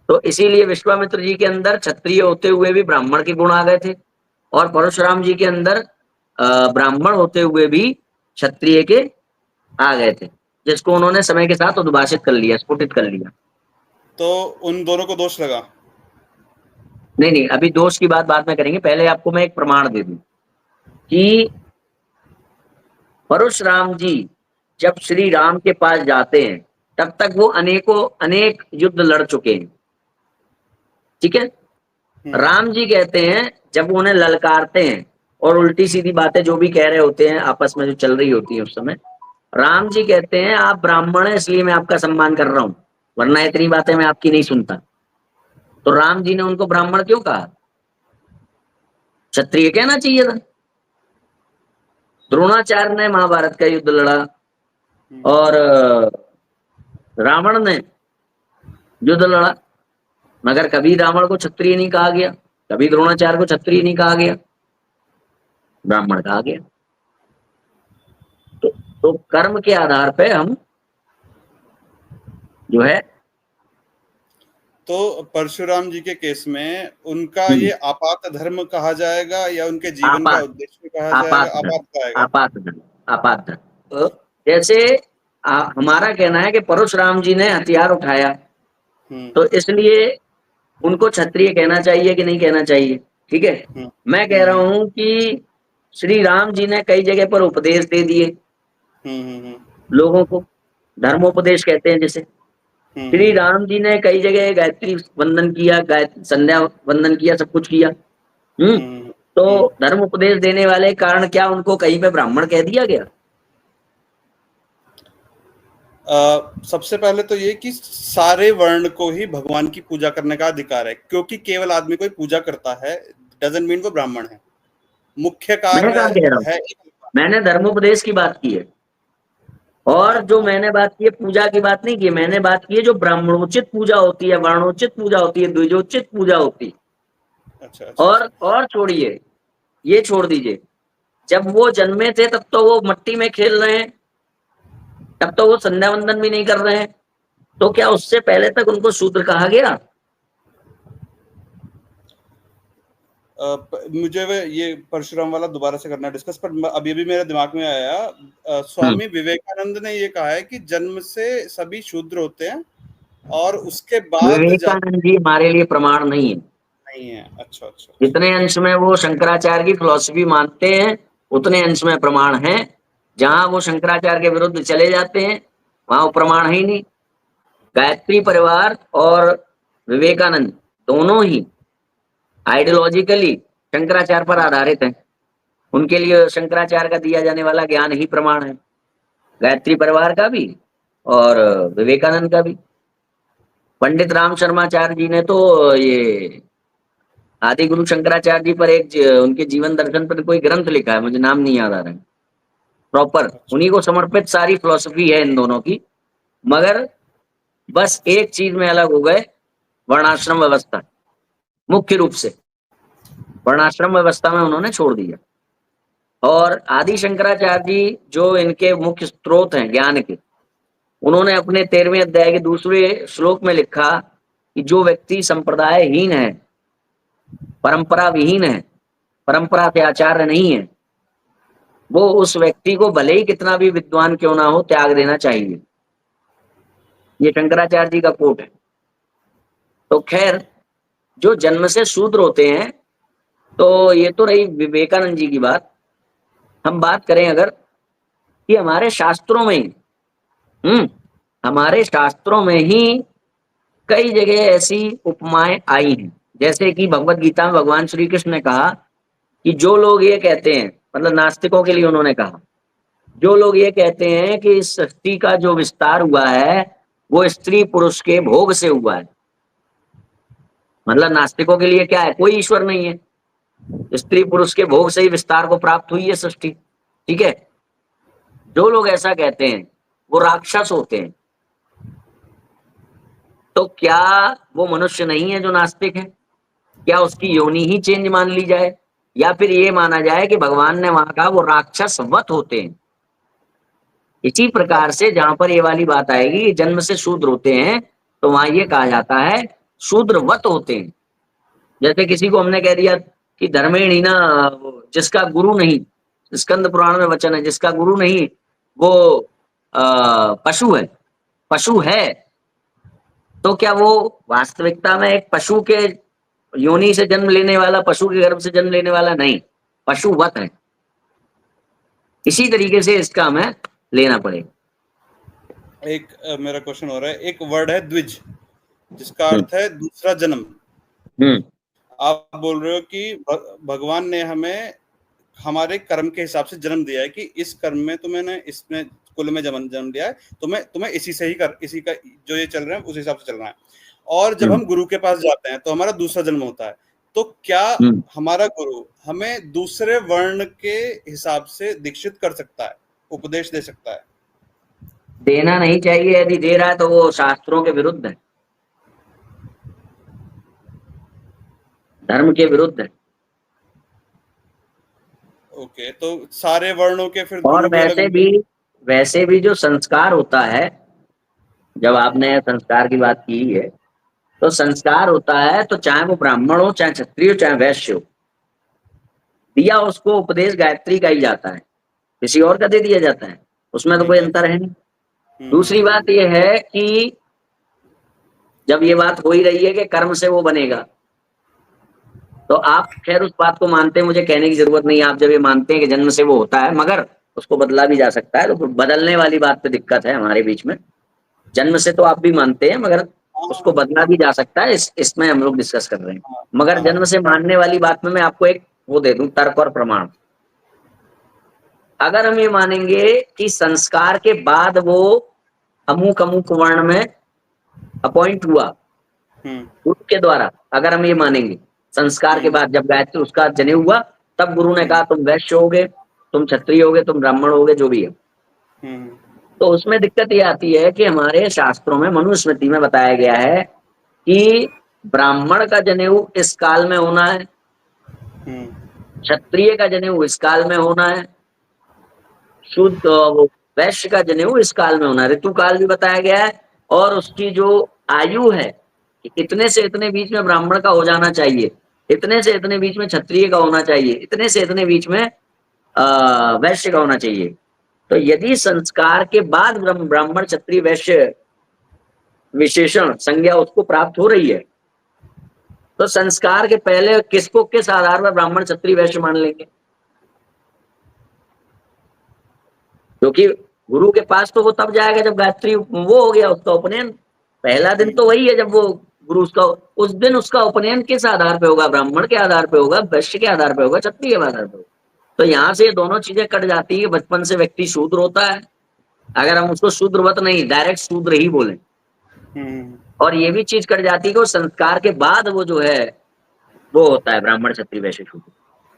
तो इसीलिए विश्वामित्र जी के अंदर क्षत्रिय होते हुए भी ब्राह्मण के गुण आ गए थे, और परशुराम जी के अंदर ब्राह्मण होते हुए भी क्षत्रिय के आ गए थे, जिसको उन्होंने समय के साथ उद्भाषित कर लिया, स्फुटित कर लिया। तो उन दोनों को दोष लगा। नहीं नहीं, अभी दोष की बात बाद में करेंगे, पहले आपको मैं एक प्रमाण दे दूं कि परशुराम जी जब श्री राम के पास जाते हैं, तब तक वो अनेक युद्ध लड़ चुके हैं। ठीक है। हम्म, राम जी कहते हैं, जब वो उन्हें ललकारते हैं और उल्टी सीधी बातें जो भी कह रहे होते हैं आपस में जो चल रही होती है उस समय, राम जी कहते हैं आप ब्राह्मण हैं इसलिए मैं आपका सम्मान कर रहा हूं, वरना इतनी बातें मैं आपकी नहीं सुनता। तो राम जी ने उनको ब्राह्मण क्यों कहा? क्षत्रिय कहना चाहिए था। द्रोणाचार्य ने महाभारत का युद्ध लड़ा, हम्म। और रावण ने युद्ध लड़ा, मगर कभी रावण को क्षत्रिय नहीं कहा गया, कभी द्रोणाचार्य को क्षत्रिय नहीं कहा गया, ब्राह्मण कहा गया। तो कर्म के आधार पे हम जो है, तो परशुराम जी के केस में उनका ये आपात धर्म कहा जाएगा या उनके जीवन का आपात, उद्देश्य कहा जाएगा? आपात धर्म, आपात कहेगा। आपात धर्म, आपात धर्म। तो जैसे हमारा कहना है कि परशुराम जी ने हथियार उठाया, हम्म, तो इसलिए उनको क्षत्रिय कहना चाहिए कि नहीं कहना चाहिए? ठीक है। हम्म, मैं कह रहा हम्म, हूं कि श्री राम जी ने कई जगह पर उपदेश दे दिए हम्म, हम्म, लोगों को, धर्मोपदेश कहते हैं जिसे। श्री हम्म, राम जी ने कई जगह गायत्री वंदन किया, गायत्री संध्या वंदन किया, सब कुछ किया। हम्म। हम्म, तो हम्म। धर्म उपदेश देने वाले कारण क्या उनको कहीं पे ब्राह्मण कह दिया गया? सबसे पहले तो ये कि सारे वर्ण को ही भगवान की पूजा करने का अधिकार है, क्योंकि केवल आदमी कोई पूजा करता है डजंट मीन वो ब्राह्मण है। मुख्य मैं कार्य कहा कह रहा हूँ, है। मैंने धर्मोपदेश की बात की है, और हाँ, जो हाँ, मैंने बात की है पूजा की बात नहीं की है। मैंने बात की है जो ब्राह्मणोचित पूजा होती है, वर्णोचित पूजा होती है, द्विजोचित पूजा होती है। अच्छा, अच्छा, अच्छा। और छोड़िए, ये छोड़ दीजिए, जब वो जन्मे थे तब तो वो मट्टी में खेल रहे हैं, तब तो वो संध्या वंदन भी नहीं कर रहे हैं, तो क्या उससे पहले तक उनको शूद्र कहा गया? मुझे ये परशुराम वाला दोबारा से करना डिस्कस, पर अभी भी मेरे दिमाग में आया, हम्म। स्वामी विवेकानंद ने ये कहा है कि जन्म से सभी शूद्र होते हैं और उसके बाद विवेकानंद जी हमारे लिए प्रमाण नहीं है। नहीं है। अच्छा अच्छा अच्छा। जितने अंश में वो शंकराचार्य की फिलॉसफी मानते हैं उतने अंश में प्रमाण है। जहां वो शंकराचार्य के विरुद्ध चले जाते हैं वहां वो प्रमाण है ही नहीं। गायत्री परिवार और विवेकानंद दोनों ही आइडियोलॉजिकली शंकराचार्य पर आधारित हैं। उनके लिए शंकराचार्य का दिया जाने वाला ज्ञान ही प्रमाण है, गायत्री परिवार का भी और विवेकानंद का भी। पंडित राम शर्माचार्य जी ने तो ये आदि गुरु शंकराचार्य जी पर उनके जीवन दर्शन पर कोई ग्रंथ लिखा है, मुझे नाम नहीं याद आ रहा है प्रॉपर। अच्छा उन्हीं को समर्पित सारी फिलॉसफी है इन दोनों की। मगर बस एक चीज में अलग हो गए, वर्णाश्रम व्यवस्था। मुख्य रूप से वर्णाश्रम व्यवस्था में उन्होंने छोड़ दिया। और आदि शंकराचार्य जी जो इनके मुख्य स्रोत हैं ज्ञान के, उन्होंने अपने 13वें अध्याय के दूसरे श्लोक में लिखा कि जो व्यक्ति संप्रदायहीन है, परंपरा विहीन है, परंपरा से आचार्य नहीं है, वो उस व्यक्ति को भले ही कितना भी विद्वान क्यों ना हो त्याग देना चाहिए। ये शंकराचार्य जी का कोट है। तो खैर, जो जन्म से शूद्र होते हैं, तो ये तो रही विवेकानंद जी की बात। हम बात करें अगर कि हमारे शास्त्रों में हमारे शास्त्रों में ही कई जगह ऐसी उपमाएं आई हैं। जैसे कि भगवत गीता में भगवान श्री कृष्ण ने कहा कि जो लोग ये कहते हैं, मतलब नास्तिकों के लिए उन्होंने कहा, जो लोग ये कहते हैं कि इस सृष्टि का जो विस्तार हुआ है वो स्त्री पुरुष के भोग से हुआ है, मतलब नास्तिकों के लिए क्या है, कोई ईश्वर नहीं है, स्त्री पुरुष के भोग से ही विस्तार को प्राप्त हुई है सृष्टि। ठीक है, जो लोग ऐसा कहते हैं वो राक्षस होते हैं। तो क्या वो मनुष्य नहीं है जो नास्तिक है? क्या उसकी योनि ही चेंज मान ली जाए, या फिर ये माना जाए कि भगवान ने वहां कहा वो राक्षस वत होते हैं? इसी प्रकार से जहां पर ये वाली बात आएगी जन्म से शूद्र होते हैं, तो वहां ये कहा जाता है शूद्र वत होते हैं। जैसे किसी को हमने कह दिया कि धर्मेणी ना, जिसका गुरु नहीं, स्कंद पुराण में वचन है, जिसका गुरु नहीं वो पशु है, पशु है। तो क्या वो वास्तविकता में एक पशु के योनि से जन्म लेने वाला, पशु के गर्भ से जन्म लेने वाला नहीं, पशुवत है। इसी तरीके से इसका हमें लेना पड़ेगा। एक मेरा क्वेश्चन हो रहा है, एक वर्ड है द्विज, जिसका हम्म। अर्थ है दूसरा जन्म। हम्म। आप बोल रहे हो कि भगवान ने हमें हमारे कर्म के हिसाब से जन्म दिया है कि इस कर्म में तुम्हें इसमें कुल में जन्म दिया है, तुम्हें इसी से ही इसी का जो ये चल रहा है उस हिसाब से चलना है। और जब हम गुरु के पास जाते हैं तो हमारा दूसरा जन्म होता है। तो क्या हमारा गुरु हमें दूसरे वर्ण के हिसाब से दीक्षित कर सकता है, उपदेश दे सकता है? देना नहीं चाहिए, यदि दे रहा है तो वो शास्त्रों के विरुद्ध है, धर्म के विरुद्ध है। ओके, तो सारे वर्णों के फिर और गुरु भी अलग होंगे? वैसे भी जो संस्कार होता है, जब आपने संस्कार की बात की है, तो संस्कार होता है तो चाहे वो ब्राह्मण हो, चाहे क्षत्रिय हो, चाहे वैश्य हो, दिया उसको उपदेश गायत्री का ही जाता है, किसी और का दे दिया जाता है, उसमें तो कोई अंतर है नहीं। दूसरी बात यह है कि जब ये बात हो ही रही है कि कर्म से वो बनेगा, तो आप खैर उस बात को मानते हैं, मुझे कहने की जरूरत नहीं। आप जब ये मानते हैं कि जन्म से वो होता है मगर उसको बदला भी जा सकता है, तो बदलने वाली बात पे दिक्कत है हमारे बीच में। जन्म से तो आप भी मानते हैं मगर उसको बदला भी जा सकता है, इसमें हम लोग डिस्कस कर रहे हैं। मगर जन्म से मानने वाली बात में मैं आपको एक वो दे दूं, तर्क और प्रमाण। अगर हम ये मानेंगे कि संस्कार के बाद वो अमुक अमुक वर्ण में अपॉइंट हुआ गुरु के द्वारा, अगर हम ये मानेंगे संस्कार के बाद जब गायत्री उसका जनेऊ हुआ, तब गुरु ने कहा तुम वैश्य होगे, तुम क्षत्रिय होगे, तुम ब्राह्मण होगे, जो भी है, तो उसमें दिक्कत ये आती है कि हमारे शास्त्रों में मनुस्मृति में बताया गया है कि ब्राह्मण का जनेऊ इस काल में होना है, क्षत्रिय का जनेऊ इस काल में होना है, शुद्ध वैश्य का जनेऊ इस काल में होना है। ऋतु काल भी बताया गया है, और उसकी जो आयु है कि इतने से इतने बीच में ब्राह्मण का हो जाना चाहिए, इतने से इतने बीच में क्षत्रिय का होना चाहिए, इतने से इतने बीच में वैश्य का होना चाहिए। तो यदि संस्कार के बाद ब्राह्मण क्षत्रिय वैश्य विशेषण संज्ञा उसको प्राप्त हो रही है, तो संस्कार के पहले किसको किस आधार पर ब्राह्मण क्षत्रिय वैश्य मान लेंगे? क्योंकि गुरु के पास तो वो तब जाएगा जब गायत्री वो हो गया उसका उपनयन। पहला दिन तो वही है जब वो गुरु उसका, उस दिन उसका उपनयन किस आधार पे होगा? ब्राह्मण के आधार पे होगा, वैश्य के आधार पे होगा, क्षत्रिय के आधार पे होगा। तो यहाँ से ये दोनों चीजें कट जाती है। बचपन से व्यक्ति शूद्र होता है, अगर हम उसको शूद्रवत नहीं, डायरेक्ट शूद्र ही बोले। और ये भी चीज कट जाती है कि वो संस्कार के बाद वो जो है वो होता है ब्राह्मण क्षत्रिय वैश्य शूद्र।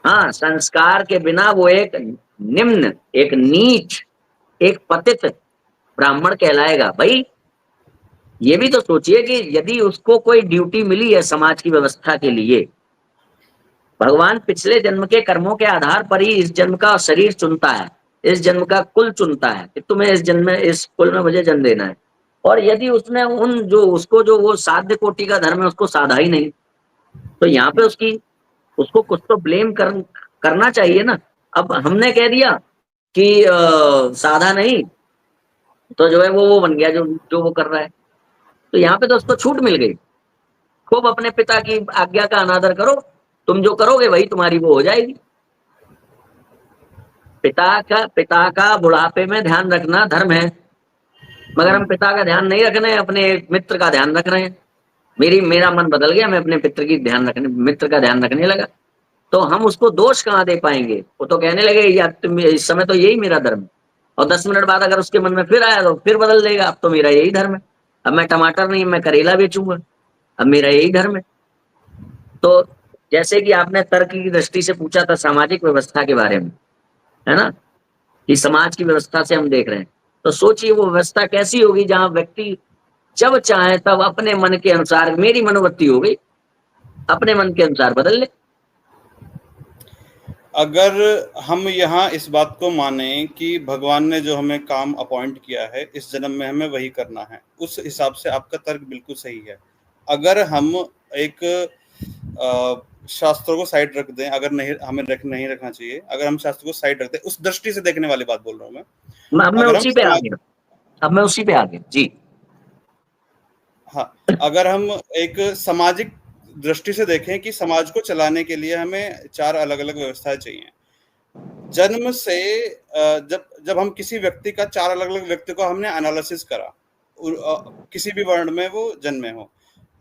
हाँ, संस्कार के बिना वो एक निम्न, एक नीच, एक पतित ब्राह्मण कहलाएगा। भाई ये भी तो सोचिए कि यदि उसको कोई ड्यूटी मिली है समाज की व्यवस्था के लिए, भगवान पिछले जन्म के कर्मों के आधार पर ही इस जन्म का शरीर चुनता है, इस जन्म का कुल चुनता है कि तुम्हें इस जन्म में, इस कुल में मुझे जन्म देना है। और यदि उसने उन जो उसको जो वो साध्य कोटि का धर्म है उसको साधा ही नहीं, तो यहाँ पे उसको कुछ तो ब्लेम करना चाहिए ना। अब हमने कह दिया कि साधा नहीं, तो जो है वो बन गया जो जो वो कर रहा है। तो यहाँ पे तो उसको छूट मिल गई। खूब अपने पिता की आज्ञा का अनादर करो, तुम जो करोगे वही तुम्हारी वो हो जाएगी। पिता का बुढ़ापे में ध्यान रखना धर्म है, मगर हम पिता का ध्यान नहीं रख रहे हैं, अपने मित्र का ध्यान रख रहे हैं। मेरा मन बदल गया, मैं अपने मित्र का ध्यान रखने लगा। तो हम उसको दोष कहाँ दे पाएंगे? वो तो कहने लगे यार तुम, इस समय तो यही मेरा धर्म है, और 10 मिनट बाद अगर उसके मन में फिर आया तो फिर बदल देगा, अब तो मेरा यही धर्म है, अब मैं टमाटर नहीं मैं करेला बेचूंगा, अब मेरा यही धर्म है। तो जैसे कि आपने तर्क की दृष्टि से पूछा था सामाजिक व्यवस्था के बारे में, है ना, कि समाज की व्यवस्था से हम देख रहे हैं, तो सोचिए वो व्यवस्था कैसी होगी जहां व्यक्ति जब चाहे तब अपने मन के अनुसार, मेरी मनोवृत्ति हो गई, अपने मन के अनुसार बदल ले। अगर हम यहाँ इस बात को माने कि भगवान ने जो हमें काम अपॉइंट किया है इस जन्म में हमें वही करना है, उस हिसाब से आपका तर्क बिल्कुल सही है। अगर हम एक शास्त्रों को साइड रख दें, अगर नहीं हमें नहीं रखना चाहिए, अगर हम शास्त्र को साइड रख दें, उस दृष्टि से देखने वाली बात बोल रहा हूँ मैं। अब मैं उसी पे आ गया जी। हाँ, अगर हम एक सामाजिक दृष्टि से देखें कि समाज को चलाने के लिए हमें 4 अलग-अलग व्यवस्थाएं चाहिए। जन्म से जब हम किसी व्यक्ति का 4 अलग-अलग व्यक्ति को हमने एनालिसिस करा, किसी भी वर्ण में वो जन्मे हो,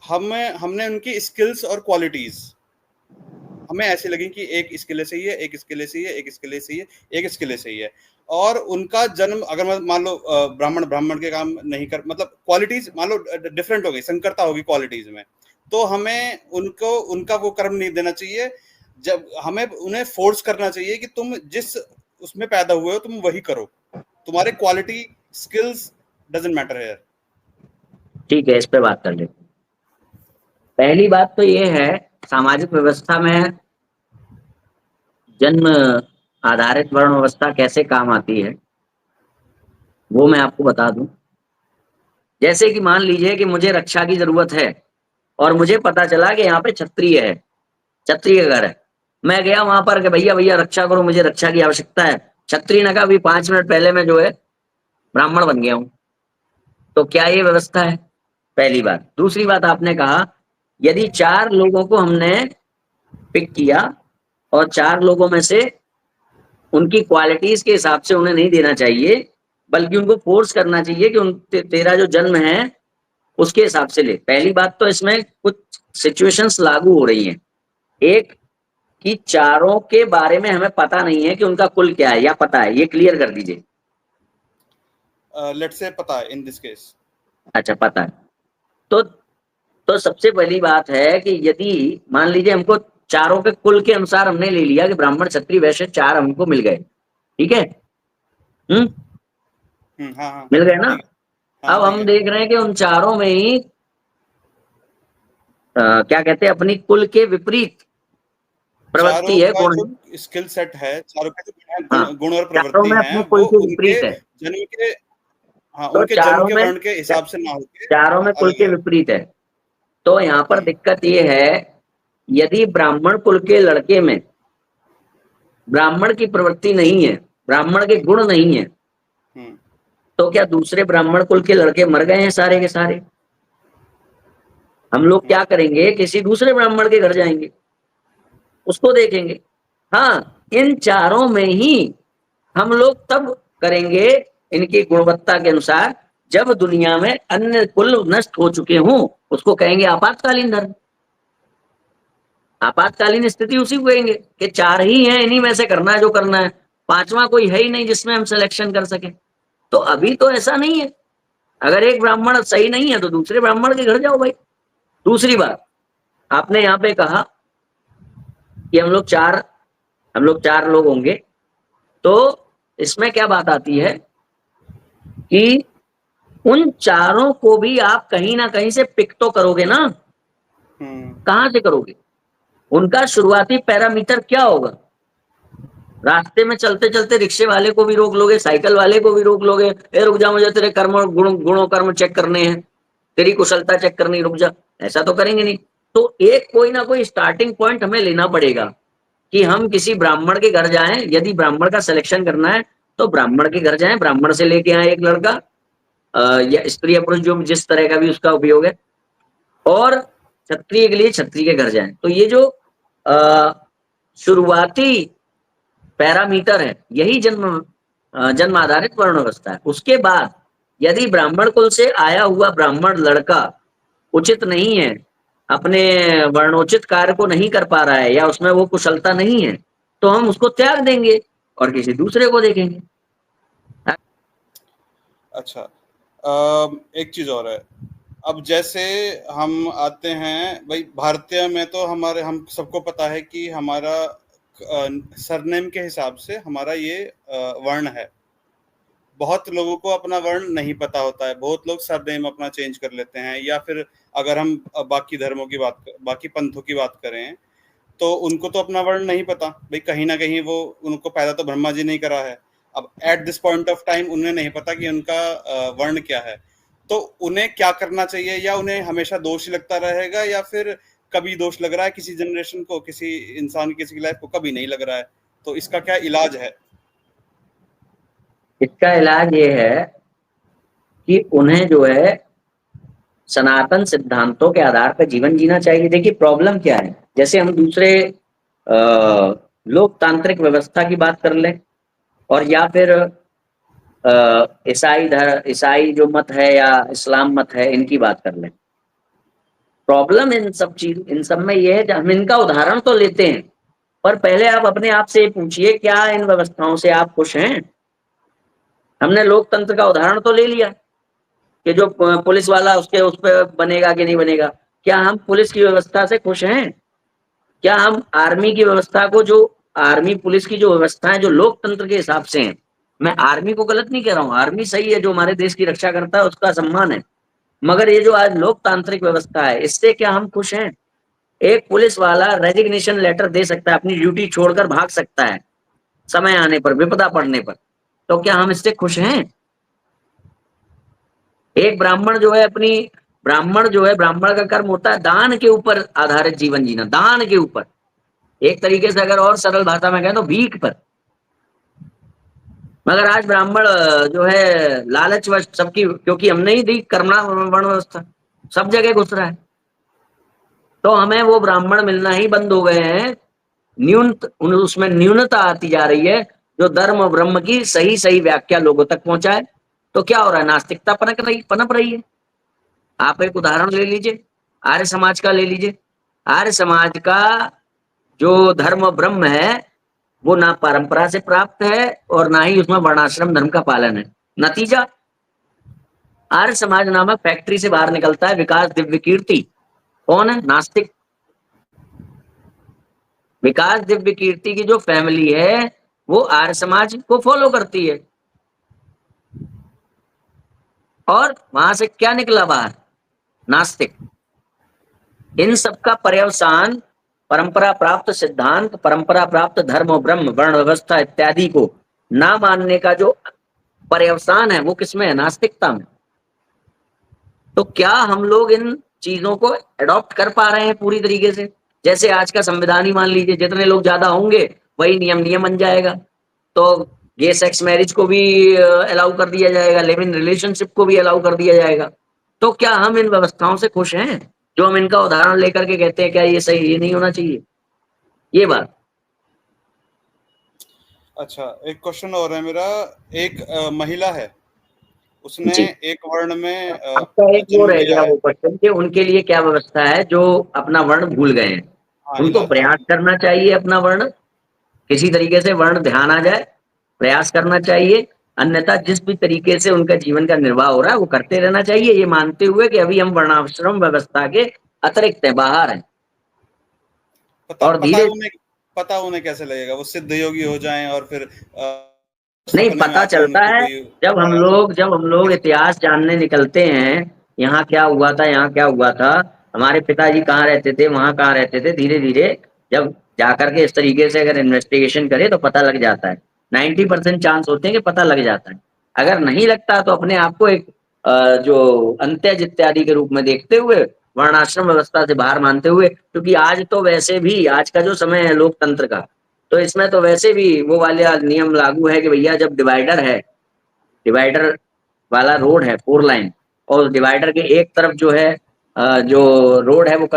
हमने उनकी स्किल्स और क्वालिटीज हमें ऐसी लगी कि एक इसके लिए सही है, एक इसके लिए सही है, एक इसके लिए सही है, एक इसके लिए सही है, और उनका जन्म अगर मान लो ब्राह्मण के काम नहीं कर, मतलब क्वालिटीज मान लो डिफरेंट हो गई, संकरता होगी क्वालिटीज में, तो हमें उनको उनका वो कर्म नहीं देना चाहिए। जब हमें उन्हें फोर्स करना चाहिए कि तुम जिस उसमें पैदा हुए हो तुम वही करो, तुम्हारे quality skills doesn't matter here. ठीक है, इस पे बात कर लेते हैं। पहली बात तो ये है, सामाजिक व्यवस्था में जन्म आधारित वर्ण व्यवस्था कैसे काम आती है वो मैं आपको बता दूं। जैसे कि मान लीजिए कि मुझे रक्षा की जरूरत है और मुझे पता चला कि यहाँ पे क्षत्रिय है, क्षत्रिय घर है, मैं गया वहां पर कि भैया भैया रक्षा करो, मुझे रक्षा की आवश्यकता है। क्षत्रिय ने कहा अभी 5 मिनट पहले मैं जो है ब्राह्मण बन गया हूं, तो क्या ये व्यवस्था है? पहली बात। दूसरी बात, आपने कहा यदि 4 लोगों को हमने पिक किया और 4 लोगों में से उनकी क्वालिटीज के हिसाब से उन्हें नहीं देना चाहिए, बल्कि उनको फोर्स करना चाहिए कि तेरा जो जन्म है उसके हिसाब से ले। पहली बात तो इसमें कुछ सिचुएशंस लागू हो रही हैं। एक कि चारों के बारे में हमें पता नहीं है कि उनका कुल क्या है, या पता है, ये क्लियर कर दीजिए। लेट्स से पता है इन दिस केस। अच्छा, पता है। तो सबसे पहली बात है कि यदि मान लीजिए हमको चारों के कुल के अनुसार हमने ले लिया कि ब्राह्मण क्षत्रिय वैश्य 4 हमको मिल गए, ठीक है, हाँ, मिल गए ना। हाँ, अब हम देख रहे हैं कि उन चारों में ही क्या कहते हैं, अपनी कुल के विपरीत प्रवृत्ति है, गुण है। स्किल सेट है, चारों के हाँ, गुण और चारों प्रवृत्ति में हैं, अपने कुल वो के उनके विपरीत है। जन्म के, हाँ, तो उनके जन्म के वर्ण के हिसाब से ना होके चारों में कुल अलग के है। विपरीत है। तो यहाँ पर दिक्कत ये है यदि ब्राह्मण कुल के लड़के में ब्राह्मण की प्रवृत्ति नहीं है, ब्राह्मण के गुण नहीं है, तो क्या दूसरे ब्राह्मण कुल के लड़के मर गए हैं सारे के सारे? हम लोग क्या करेंगे, किसी दूसरे ब्राह्मण के घर जाएंगे, उसको देखेंगे। हाँ, इन चारों में ही हम लोग तब करेंगे इनकी गुणवत्ता के अनुसार जब दुनिया में अन्य कुल नष्ट हो चुके हों, उसको कहेंगे आपातकालीन धर्म। आपातकालीन स्थिति उसी को कहेंगे कि चार ही हैं, इन्हीं में से करना है जो करना है, पांचवा कोई है ही नहीं जिसमें हम सिलेक्शन कर सके। तो अभी तो ऐसा नहीं है। अगर एक ब्राह्मण सही नहीं है तो दूसरे ब्राह्मण के घर जाओ भाई। दूसरी बात, आपने यहाँ पे कहा कि हम लोग चार लोग होंगे, तो इसमें क्या बात आती है कि उन चारों को भी आप कहीं ना कहीं से पिक तो करोगे ना। कहां से करोगे? उनका शुरुआती पैरामीटर क्या होगा? रास्ते में चलते चलते रिक्शे वाले को भी रोक लोगे, साइकिल वाले को भी रोक लोगे, ए रुक जा, मुझे तेरे कर्म गुणों कर्म चेक करने हैं, तेरी कुशलता चेक करनी, रुक जा। ऐसा तो करेंगे नहीं। तो एक कोई ना कोई स्टार्टिंग पॉइंट हमें लेना पड़ेगा कि हम किसी ब्राह्मण के घर जाएं। यदि ब्राह्मण का सिलेक्शन करना है तो ब्राह्मण के घर जाएं, ब्राह्मण से लेके आए एक लड़का या स्त्री या पुरुष, जो जिस तरह का भी उसका उपयोग है, और क्षत्रिय के लिए क्षत्रिय के घर जाएं। तो ये जो शुरुआती पैरामीटर है, यही जन्म आधारित वर्ण व्यवस्था है। उसके बाद यदि ब्राह्मण कुल से आया हुआ ब्राह्मण लड़का उचित नहीं है, अपने वर्णोचित कार्य को नहीं कर पा रहा है, या उसमें वो कुशलता नहीं है, तो हम उसको त्याग देंगे और किसी दूसरे को देखेंगे। अच्छा, एक चीज और है। अब जैसे हम आते हैं भाई, भारतीय में तो हम सबको पता है कि हमारा सरनेम के हिसाब से हमारा ये वर्ण है। बहुत लोगों को अपना वर्ण नहीं पता होता है, बहुत लोग सरनेम अपना चेंज कर लेते हैं, या फिर अगर हम बाकी धर्मों की बाकी पंथों की बात करें तो उनको तो अपना वर्ण नहीं पता भाई। कहीं ना कहीं वो, उनको पैदा तो ब्रह्मा जी ने करा है। अब at this point of time उन्हें नहीं पता कि उनका वर्ण क्या है। तो उन्हें क्या करना चाहिए? या उन्हें हमेशा दोष लगता रहेगा, या फिर कभी दोष लग रहा है किसी जनरेशन को, किसी इंसान की, किसी की लाइफ को कभी नहीं लग रहा है, तो इसका क्या इलाज है? इसका इलाज ये है कि उन्हें जो है सनातन सिद्धांतों के आधार पर जीवन जीना चाहिए। देखिए प्रॉब्लम क्या है, जैसे हम दूसरे लोकतांत्रिक व्यवस्था की बात कर लें, और या फिर ईसाई जो मत है या इस्लाम मत है, इनकी बात कर लें। प्रॉब्लम इन सब में ये है, हम इनका उदाहरण तो लेते हैं, पर पहले आप अपने आप से पूछिए, क्या इन व्यवस्थाओं से आप खुश हैं? हमने लोकतंत्र का उदाहरण तो ले लिया कि जो पुलिस वाला उसके उस पर बनेगा कि नहीं बनेगा। क्या हम पुलिस की व्यवस्था से खुश हैं? क्या हम आर्मी की व्यवस्था को, जो आर्मी पुलिस की जो व्यवस्था है जो लोकतंत्र के हिसाब से है, मैं आर्मी को गलत नहीं कह रहा हूँ, आर्मी सही है, जो हमारे देश की रक्षा करता है उसका सम्मान है, मगर ये जो आज लोकतांत्रिक व्यवस्था है, इससे क्या हम खुश हैं? एक पुलिस वाला रेजिग्नेशन लेटर दे सकता है, अपनी ड्यूटी छोड़कर भाग सकता है समय आने पर, विपदा पड़ने पर, तो क्या हम इससे खुश हैं? एक ब्राह्मण जो है ब्राह्मण का कर्म होता है दान के ऊपर आधारित जीवन जीना, दान के ऊपर, एक तरीके से अगर और सरल भाषा में कहें तो भीख पर। मगर आज ब्राह्मण जो है लालचवश सबकी, क्योंकि हमने ही दी कर्मणा वर्ण व्यवस्था, सब जगह घुस रहा है, तो हमें वो ब्राह्मण मिलना ही बंद हो गए हैं। उसमें न्यूनता आती जा रही है, जो धर्म ब्रह्म की सही सही व्याख्या लोगों तक पहुंचाए। तो क्या हो रहा है, नास्तिकता पनप रही है। आप एक उदाहरण ले लीजिए, आर्य समाज का ले लीजिए। आर्य समाज का जो धर्म ब्रह्म है वो ना परंपरा से प्राप्त है और ना ही उसमें वर्णाश्रम धर्म का पालन है। नतीजा, आर्य समाज नामक फैक्ट्री से बाहर निकलता है विकास दिव्य कीर्ति। कौन है? नास्तिक। विकास दिव्य कीर्ति की जो फैमिली है वो आर्य समाज को फॉलो करती है, और वहां से क्या निकला बाहर? नास्तिक। इन सबका पर्यवसान परंपरा प्राप्त सिद्धांत, परंपरा प्राप्त धर्म ब्रह्म वर्ण व्यवस्था इत्यादि को ना मानने का जो पर्यवसान है वो किसमें है? नास्तिकता में। तो क्या हम लोग इन चीजों को अडॉप्ट कर पा रहे हैं पूरी तरीके से? जैसे आज का संविधान ही मान लीजिए, जितने लोग ज्यादा होंगे वही नियम बन जाएगा। तो गे सेक्स मैरिज को भी अलाउ कर दिया जाएगा, लिव इन रिलेशनशिप को भी अलाउ कर दिया जाएगा। तो क्या हम इन व्यवस्थाओं से खुश हैं जो हम इनका उदाहरण लेकर के कहते हैं क्या ये सही, ये नहीं होना चाहिए ये बात? अच्छा, एक क्वेश्चन और है मेरा। एक महिला है, उसने जी, एक वर्ण में आपका एक वो जन्म रह लिया गया है। वो क्वेश्चन कि उनके लिए क्या व्यवस्था है जो अपना वर्ण भूल गए हैं। हाँ, उनको हाँ, प्रयास करना चाहिए अपना वर्ण, किसी तरीके से वर्ण ध्यान आ जाए, प्रयास करना चाहिए। अन्यथा जिस भी तरीके से उनका जीवन का निर्वाह हो रहा है वो करते रहना चाहिए, ये मानते हुए कि अभी हम वर्णाश्रम व्यवस्था के अतिरिक्त हैं, बाहर हैं। पता और पता धीरे, उन्हें पता उन्हें कैसे लगेगा? वो सिद्ध योगी हो जाएं और फिर नहीं सपने में पता आके चलता उनको है कोई जब हम लोग इतिहास जानने निकलते हैं, यहाँ क्या हुआ था, यहाँ क्या हुआ था, हमारे पिताजी कहाँ रहते थे, वहां कहाँ रहते थे, धीरे धीरे जब जाकर के इस तरीके से अगर इन्वेस्टिगेशन करे तो पता लग जाता है। 90% चांस होते हैं कि पता लग जाता है। अगर नहीं लगता तो अपने आप को एक जो अंत्यज इत्यादि के रूप में देखते हुए, वर्णाश्रम व्यवस्था से बाहर मानते हुए, क्योंकि आज तो वैसे भी आज का जो समय है लोकतंत्र का, तो इसमें तो वैसे भी वो वाला नियम लागू है कि भैया जब डिवाइडर है, डिवाइडर वाला रोड है 4 लाइन, और डिवाइडर के एक तरफ जो है जो रोड है वो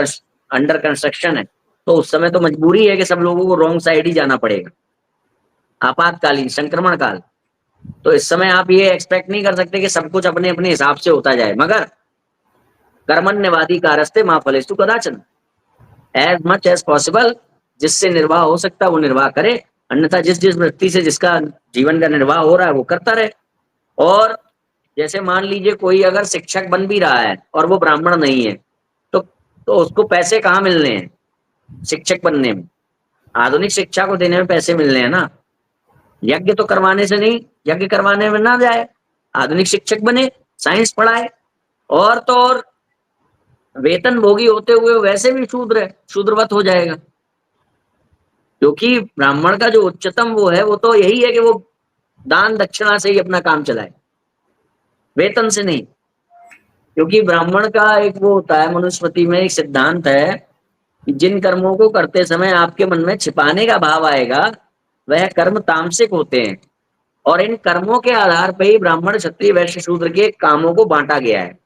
अंडर कंस्ट्रक्शन है, तो उस समय तो मजबूरी है कि सब लोगों को रॉन्ग साइड ही जाना पड़ेगा, आपातकालीन संक्रमण काल। तो इस समय आप ये एक्सपेक्ट नहीं कर सकते कि सब कुछ अपने अपने हिसाब से होता जाए, मगर कर्मण्यवादी कारस्ते माँ फलेषु कदाचन, एज मच एज पॉसिबल जिससे निर्वाह हो सकता है वो निर्वाह करे, अन्यथा जिस जिस व्यक्ति से जिसका जीवन का निर्वाह हो रहा है वो करता रहे। और जैसे मान लीजिए कोई अगर शिक्षक बन भी रहा है और वो ब्राह्मण नहीं है, तो उसको पैसे कहाँ मिलने हैं शिक्षक बनने में? आधुनिक शिक्षा को देने में पैसे मिलने हैं ना, यज्ञ तो करवाने से नहीं, यज्ञ करवाने में ना जाए, आधुनिक शिक्षक बने, साइंस पढ़ाए। और तो और वेतन भोगी होते हुए वैसे भी शूद्र है, शूद्रवत हो जाएगा। क्योंकि ब्राह्मण का जो उच्चतम वो है वो तो यही है कि वो दान दक्षिणा से ही अपना काम चलाए, वेतन से नहीं। क्योंकि ब्राह्मण का एक वो होता है, मनुस्मृति में एक सिद्धांत है कि जिन कर्मों को करते समय आपके मन में छिपाने का भाव आएगा वह कर्म तामसिक होते हैं, और इन कर्मों के आधार पर ही ब्राह्मण क्षत्रिय वैश्य शूद्र के कामों को बांटा गया है।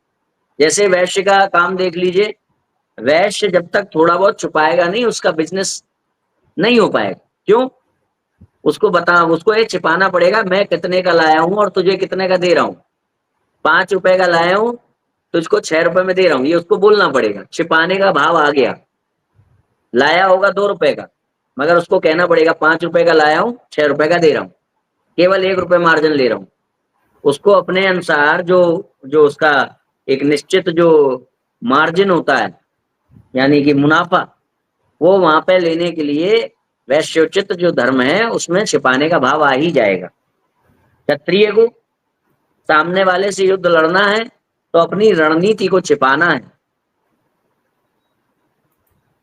जैसे वैश्य का काम देख लीजिए, वैश्य जब तक थोड़ा बहुत छुपाएगा नहीं उसका बिजनेस नहीं हो पाएगा। क्यों? उसको ये छिपाना पड़ेगा मैं कितने का लाया हूं और तुझे कितने का दे रहा हूं। 5 रुपए का लाया हूं, तुझको 6 रुपए में दे रहा हूं, ये उसको बोलना पड़ेगा। छिपाने का भाव आ गया। लाया होगा 2 रुपए का, मगर उसको कहना पड़ेगा 5 रुपए का लाया हूं, 6 रुपए का दे रहा हूं, केवल 1 रुपए मार्जिन ले रहा हूं। उसको अपने अनुसार जो जो उसका एक निश्चित जो मार्जिन होता है, यानी कि मुनाफा, वो वहां पे लेने के लिए वैश्योचित जो धर्म है उसमें छिपाने का भाव आ ही जाएगा। क्षत्रिय को सामने वाले से युद्ध लड़ना है तो अपनी रणनीति को छिपाना है।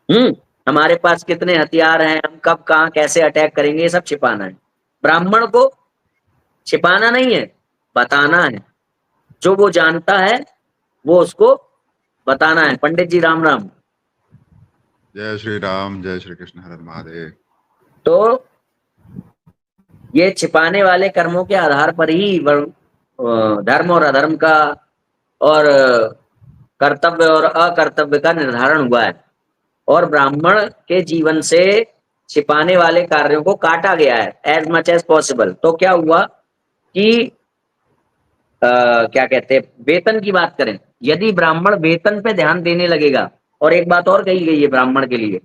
हम्म, हमारे पास कितने हथियार हैं, हम कब कहाँ कैसे अटैक करेंगे, ये सब छिपाना है। ब्राह्मण को छिपाना नहीं है, बताना है। जो वो जानता है वो उसको बताना है। पंडित जी राम राम। जय श्री राम, जय श्री कृष्ण, हर हर महादेव। तो ये छिपाने वाले कर्मों के आधार पर ही धर्म और अधर्म का और कर्तव्य और अकर्तव्य का निर्धारण हुआ है। और ब्राह्मण के जीवन से छिपाने वाले कार्यों को काटा गया है एज मच एज पॉसिबल। तो क्या हुआ कि क्या कहते हैं, वेतन की बात करें, यदि ब्राह्मण वेतन पे ध्यान देने लगेगा, और एक बात और कही गई है ब्राह्मण के लिए,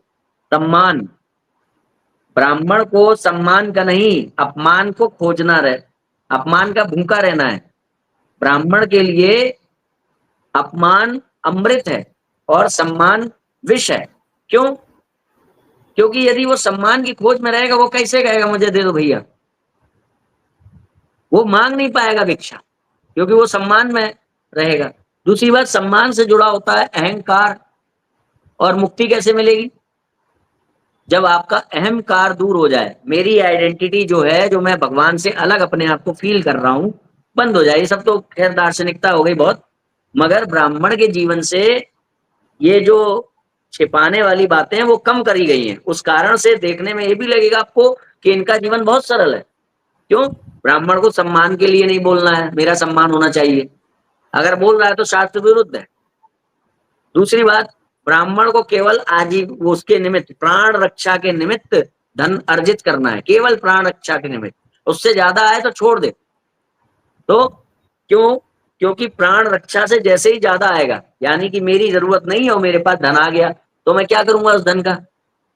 सम्मान। ब्राह्मण को सम्मान का नहीं अपमान को खोजना रहे, अपमान का भूखा रहना है। ब्राह्मण के लिए अपमान अमृत है और सम्मान विष है। क्यों? क्योंकि यदि वो सम्मान की खोज में रहेगा वो कैसे कहेगा मुझे दे दो भैया, वो मांग नहीं पाएगा भिक्षा, क्योंकि वो सम्मान में रहेगा। दूसरी बात, सम्मान से जुड़ा होता है अहंकार, और मुक्ति कैसे मिलेगी? जब आपका अहंकार दूर हो जाए, मेरी आइडेंटिटी जो है, जो मैं भगवान से अलग अपने आप को फील कर रहा हूं, बंद हो जाए। ये सब तो खैर दार्शनिकता हो गई बहुत, मगर ब्राह्मण के जीवन से ये जो छिपाने वाली बातें हैं वो कम करी गई हैं। उस कारण से देखने में ये भी लगेगा आपको कि इनका जीवन बहुत सरल है। क्यों? ब्राह्मण को सम्मान के लिए नहीं बोलना है, मेरा सम्मान होना चाहिए। अगर बोल रहा है तो शास्त्र विरुद्ध है। दूसरी बात, ब्राह्मण को केवल उसके निमित्त, प्राण रक्षा के निमित्त धन अर्जित करना है, केवल प्राण रक्षा के निमित्त। उससे ज्यादा आए तो छोड़ दे। तो क्यों? क्योंकि प्राण रक्षा से जैसे ही ज्यादा आएगा, यानी कि मेरी जरूरत नहीं है और मेरे पास धन आ गया, तो मैं क्या करूंगा उस धन का?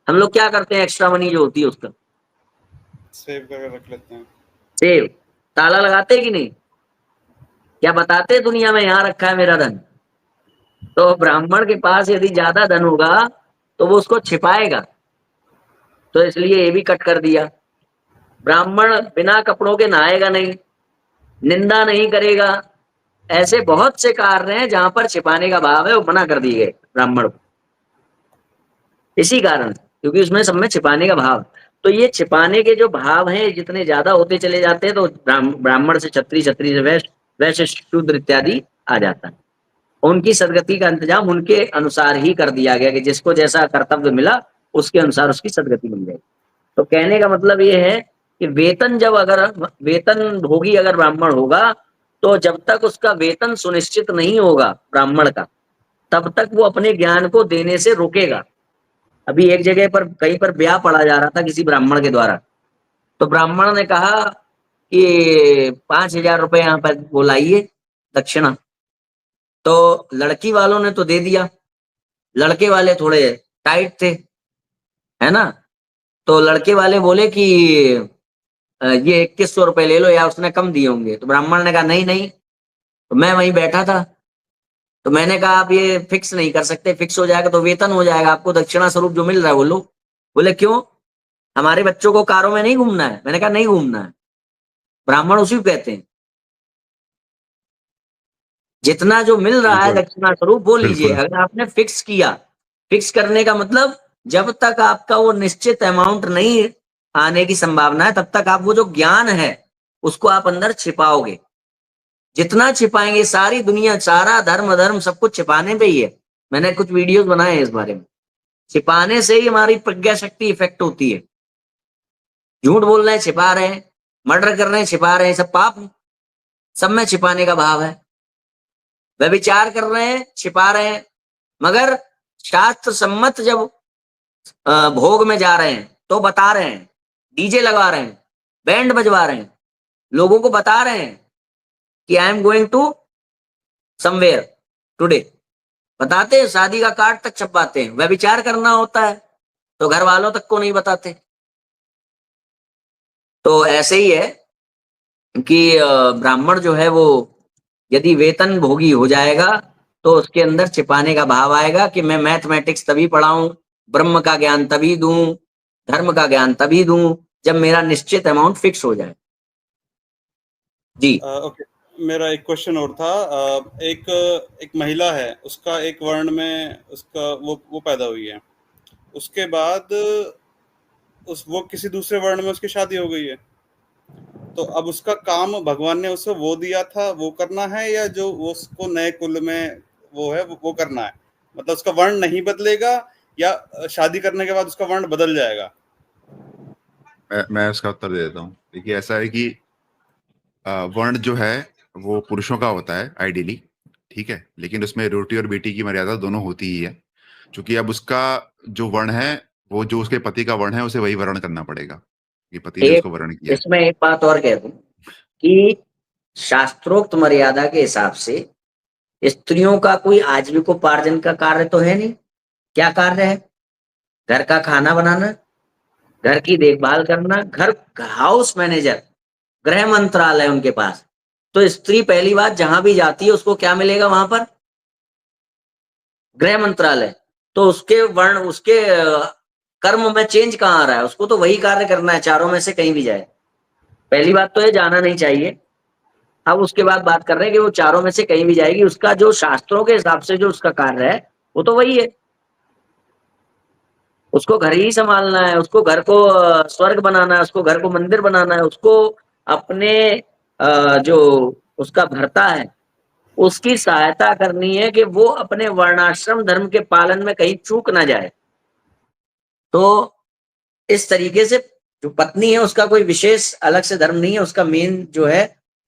हम लोग क्या करते हैं, एक्स्ट्रा मनी जो होती है उसका सेव करके रख लेते हैं। सेव, ताला लगाते कि नहीं? क्या बताते दुनिया में यहां रखा है मेरा धन? तो ब्राह्मण के पास यदि ज्यादा धन होगा तो वो उसको छिपाएगा, तो इसलिए ये भी कट कर दिया। ब्राह्मण बिना कपड़ों के नहाएगा नहीं, निंदा नहीं करेगा। ऐसे बहुत से कार्य हैं जहां पर छिपाने का भाव है, वो मना कर दिए गए ब्राह्मण को, इसी कारण, क्योंकि उसमें सब में छिपाने का भाव। तो ये छिपाने के जो भाव हैं जितने ज्यादा होते चले जाते हैं, तो ब्राह्मण से क्षत्रिय, क्षत्रिय से वैश्य, वैश्य से शूद्र इत्यादि आ जाता है। उनकी सदगति का इंतजाम उनके अनुसार ही कर दिया गया कि जिसको जैसा कर्तव्य मिला उसके अनुसार उसकी सदगति मिल जाएगी। तो कहने का मतलब ये है कि वेतन जब, अगर वेतन भोगी अगर ब्राह्मण होगा, तो जब तक उसका वेतन सुनिश्चित नहीं होगा ब्राह्मण का, तब तक वो अपने ज्ञान को देने से रोकेगा। अभी एक जगह पर कहीं पर ब्याह पढ़ा जा रहा था किसी ब्राह्मण के द्वारा, तो ब्राह्मण ने कहा कि 5,000 रुपए यहाँ पर वो लाइए दक्षिणा। तो लड़की वालों ने तो दे दिया, लड़के वाले थोड़े टाइट थे, है ना। तो लड़के वाले बोले कि ये 2100 रुपए ले लो, या उसने कम दिए होंगे। तो ब्राह्मण ने कहा नहीं नहीं, तो मैं वहीं बैठा था, तो मैंने कहा आप ये फिक्स नहीं कर सकते, फिक्स हो जाएगा तो वेतन हो जाएगा, आपको दक्षिणा स्वरूप जो मिल रहा है वो लो। बोले क्यों? हमारे बच्चों को कारों में नहीं घूमना है। मैंने कहा नहीं घूमना है। ब्राह्मण उसी को कहते हैं, जितना जो मिल रहा है बिल्कुल दक्षिणा स्वरूप वो लीजिए। बिल्कुल। अगर आपने फिक्स किया, फिक्स करने का मतलब जब तक आपका वो निश्चित अमाउंट नहीं आने की संभावना है, तब तक आप वो जो ज्ञान है उसको आप अंदर छिपाओगे। जितना छिपाएंगे, सारी दुनिया, सारा धर्म धर्म सब कुछ छिपाने पे ही है। मैंने कुछ वीडियोस बनाए हैं इस बारे में। छिपाने से ही हमारी प्रज्ञा शक्ति इफेक्ट होती है। झूठ बोल रहे हैं, छिपा रहे हैं, मर्डर कर रहे हैं, छिपा रहे हैं, सब पाप है। सब में छिपाने का भाव है। व्यभिचार कर रहे हैं, छिपा रहे हैं। मगर शास्त्र सम्मत जब भोग में जा रहे हैं तो बता रहे हैं, डीजे लगा रहे हैं, बैंड बजवा रहे हैं, लोगों को बता रहे हैं कि I am going to somewhere today. बताते हैं, शादी का कार्ड तक छपवाते हैं। व्यभिचार करना होता है तो घर वालों तक को नहीं बताते। तो ऐसे ही है कि ब्राह्मण जो है वो यदि वेतन भोगी हो जाएगा तो उसके अंदर छिपाने का भाव आएगा कि मैं मैथमेटिक्स तभी पढ़ाऊं, ब्रह्म का ज्ञान तभी दूं, धर्म का ज्ञान तभी दूं जब मेरा निश्चित अमाउंट फिक्स हो जाए। जी। ओके, मेरा एक क्वेश्चन और था। एक एक महिला है, उसका एक वर्ण में उसका वो पैदा हुई है, उसके बाद वो किसी दूसरे वर्ण में उसकी शादी हो गई है, तो अब उसका काम भगवान ने उसे वो दिया था वो करना है, या जो वो उसको नए कुल में वो है वो करना है? मतलब उसका वर्ण नहीं बदलेगा, या शादी करने के बाद उसका वर्ण बदल जाएगा? मैं उसका उत्तर दे देता हूँ। देखिए, ऐसा है कि वर्ण जो है वो पुरुषों का होता है आइडियली, ठीक है, लेकिन उसमें रोटी और बेटी की मर्यादा दोनों होती ही है। क्योंकि अब उसका जो वर्ण है, वो जो उसके पति का वर्ण है, उसे वही वर्ण करना पड़ेगा, ये पति ने एक उसको वर्ण किया है। इसमें एक बात और कह दूं कि शास्त्रोक्त मर्यादा के हिसाब से स्त्रियों का कोई आजीविकोपार्जन का कार्य तो है नहीं। क्या कार्य है? घर का खाना बनाना, घर की देखभाल करना, घर हाउस मैनेजर, गृह मंत्रालय उनके पास। तो स्त्री पहली बात जहां भी जाती है उसको क्या मिलेगा वहां पर? गृह मंत्रालय। तो उसके वर्ण, उसके कर्म में चेंज कहाँ आ रहा है? उसको तो वही कार्य करना है, चारों में से कहीं भी जाए। पहली बात तो ये जाना नहीं चाहिए। अब उसके बाद बात कर रहे हैं कि वो चारों में से कहीं भी जाएगी, उसका जो शास्त्रों के हिसाब से जो उसका कार्य है वो तो वही है। उसको घर ही संभालना है, उसको घर को स्वर्ग बनाना है, उसको घर को मंदिर बनाना है, उसको अपने जो उसका भर्ता है उसकी सहायता करनी है कि वो अपने वर्णाश्रम धर्म के पालन में कहीं चूक ना जाए। तो इस तरीके से जो पत्नी है उसका कोई विशेष अलग से धर्म नहीं है, उसका मेन जो है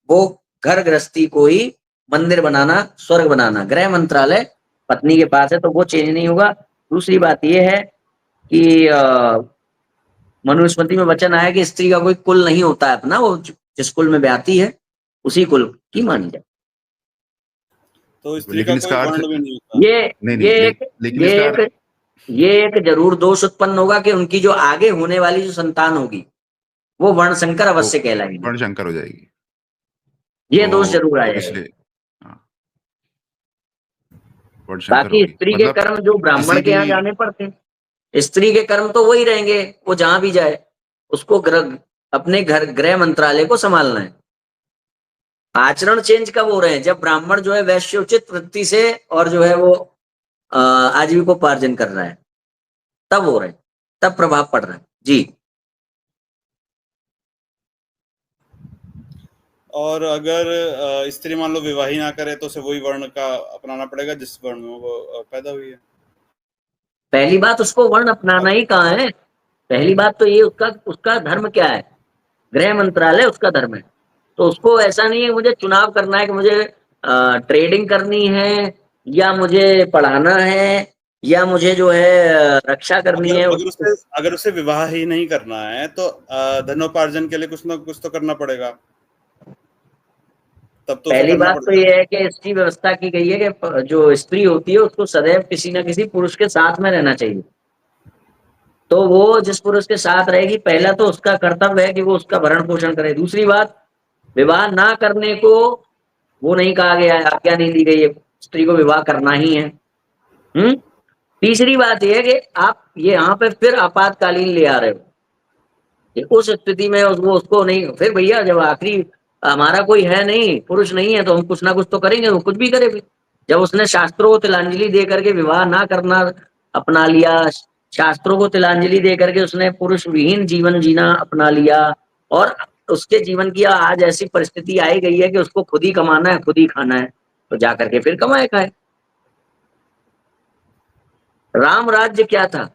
वो घर गृहस्थी को ही मंदिर बनाना, स्वर्ग बनाना। गृह मंत्रालय पत्नी के पास है तो वो चेंज नहीं होगा। दूसरी बात ये है कि मनुस्मृति में वचन आया कि स्त्री का कोई कुल नहीं होता है अपना, वो जिस कुल में ब्याहती है उसी कुल की मानी जाए। तो स्त्री लेकिन का कोई इसका अर्थ वर्ण भी नहीं होता। ये नहीं ये नहीं एक लेकिन ये इसका एक अर्थ ये एक जरूर दोष उत्पन्न होगा कि उनकी जो आगे होने वाली जो संतान होगी वो वर्ण संकर वो अवश्य कहलाएगी। वर्ण शंकर हो जाएगी। ये तो दोष जरूर आ जाएगा। इसलिए हाँ, वर्ण शंकर बाकी होगी, स्त्री के मतलब कर्म जो ब्राह्मण किसी के भी यहाँ जाने पड़ते हैं, स्त्री के कर्म तो वही रहेंगे, वो जहां भी जाए उसको अपने घर गृह मंत्रालय को संभालना है। आचरण चेंज कब हो रहे हैं? जब ब्राह्मण जो है वैश्योचित वृत्ति से और जो है वो आजीविकोपार्जन कर रहा है, तब हो रहे हैं, तब प्रभाव पड़ रहा है। जी। और अगर स्त्री मान लो विवाह ही ना करे तो उसे वही वर्ण का अपनाना पड़ेगा जिस वर्ण में वो पैदा हुई है। पहली बात उसको वर्ण अपनाना ही कहाँ है? पहली बात तो ये उसका उसका धर्म क्या है? गृह मंत्रालय उसका धर्म है। तो उसको ऐसा नहीं है मुझे चुनाव करना है कि मुझे ट्रेडिंग करनी है या मुझे पढ़ाना है या मुझे जो है रक्षा करनी अगर है। अगर उसे विवाह ही नहीं करना है तो धनोपार्जन के लिए कुछ ना कुछ तो करना पड़ेगा, तब तो उसे पहली करना बात तो पड़ेगा। ये है कि इसकी व्यवस्था की गई है कि जो स्त्री होती है उसको सदैव किसी न किसी पुरुष के साथ में रहना चाहिए। तो वो जिस पुरुष के साथ रहेगी, पहला तो उसका कर्तव्य है कि वो उसका भरण पोषण करे। दूसरी बात, विवाह ना करने को वो नहीं कहा गया है, आज्ञा नहीं दी गई है, स्त्री को विवाह करना ही है। तीसरी बात यह है कि आप ये यहाँ पे फिर आपातकालीन ले आ रहे हो कि उस स्थिति में वो उसको नहीं, फिर भैया जब आखिरी हमारा कोई है नहीं, पुरुष नहीं है, तो हम कुछ ना कुछ तो करेंगे, वो कुछ भी करे भी। जब उसने शास्त्रों को तिलांजलि दे करके विवाह ना करना अपना लिया, शास्त्रों को तिलांजलि दे करके उसने पुरुष विहीन जीवन जीना अपना लिया, और उसके जीवन की आज ऐसी परिस्थिति आई गई है कि उसको खुद ही कमाना है, खुद ही खाना है, तो जाकर के फिर कमाए खाए। राम राज्य क्या था?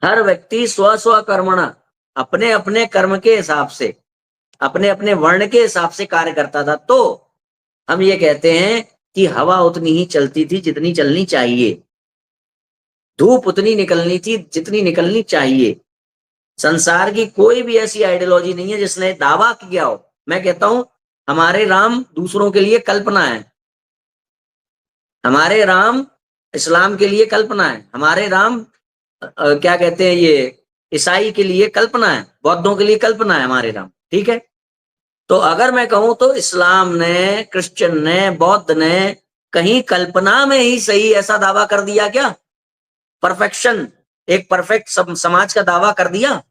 हर व्यक्ति स्व स्व कर्मणा, अपने अपने कर्म के हिसाब से, अपने अपने वर्ण के हिसाब से कार्य करता था। तो हम ये कहते हैं कि हवा उतनी ही चलती थी जितनी चलनी चाहिए, धूप उतनी निकलनी थी जितनी निकलनी चाहिए। संसार की कोई भी ऐसी आइडियोलॉजी नहीं है जिसने दावा किया हो। मैं कहता हूं हमारे राम दूसरों के लिए कल्पना है, हमारे राम इस्लाम के लिए कल्पना है, हमारे राम क्या कहते हैं ये ईसाई के लिए कल्पना है, बौद्धों के लिए कल्पना है हमारे राम। ठीक है, तो अगर मैं कहूं तो इस्लाम ने, क्रिश्चियन ने, बौद्ध ने कहीं कल्पना में ही सही ऐसा दावा कर दिया क्या? परफेक्शन, एक परफेक्ट समाज का दावा कर दिया?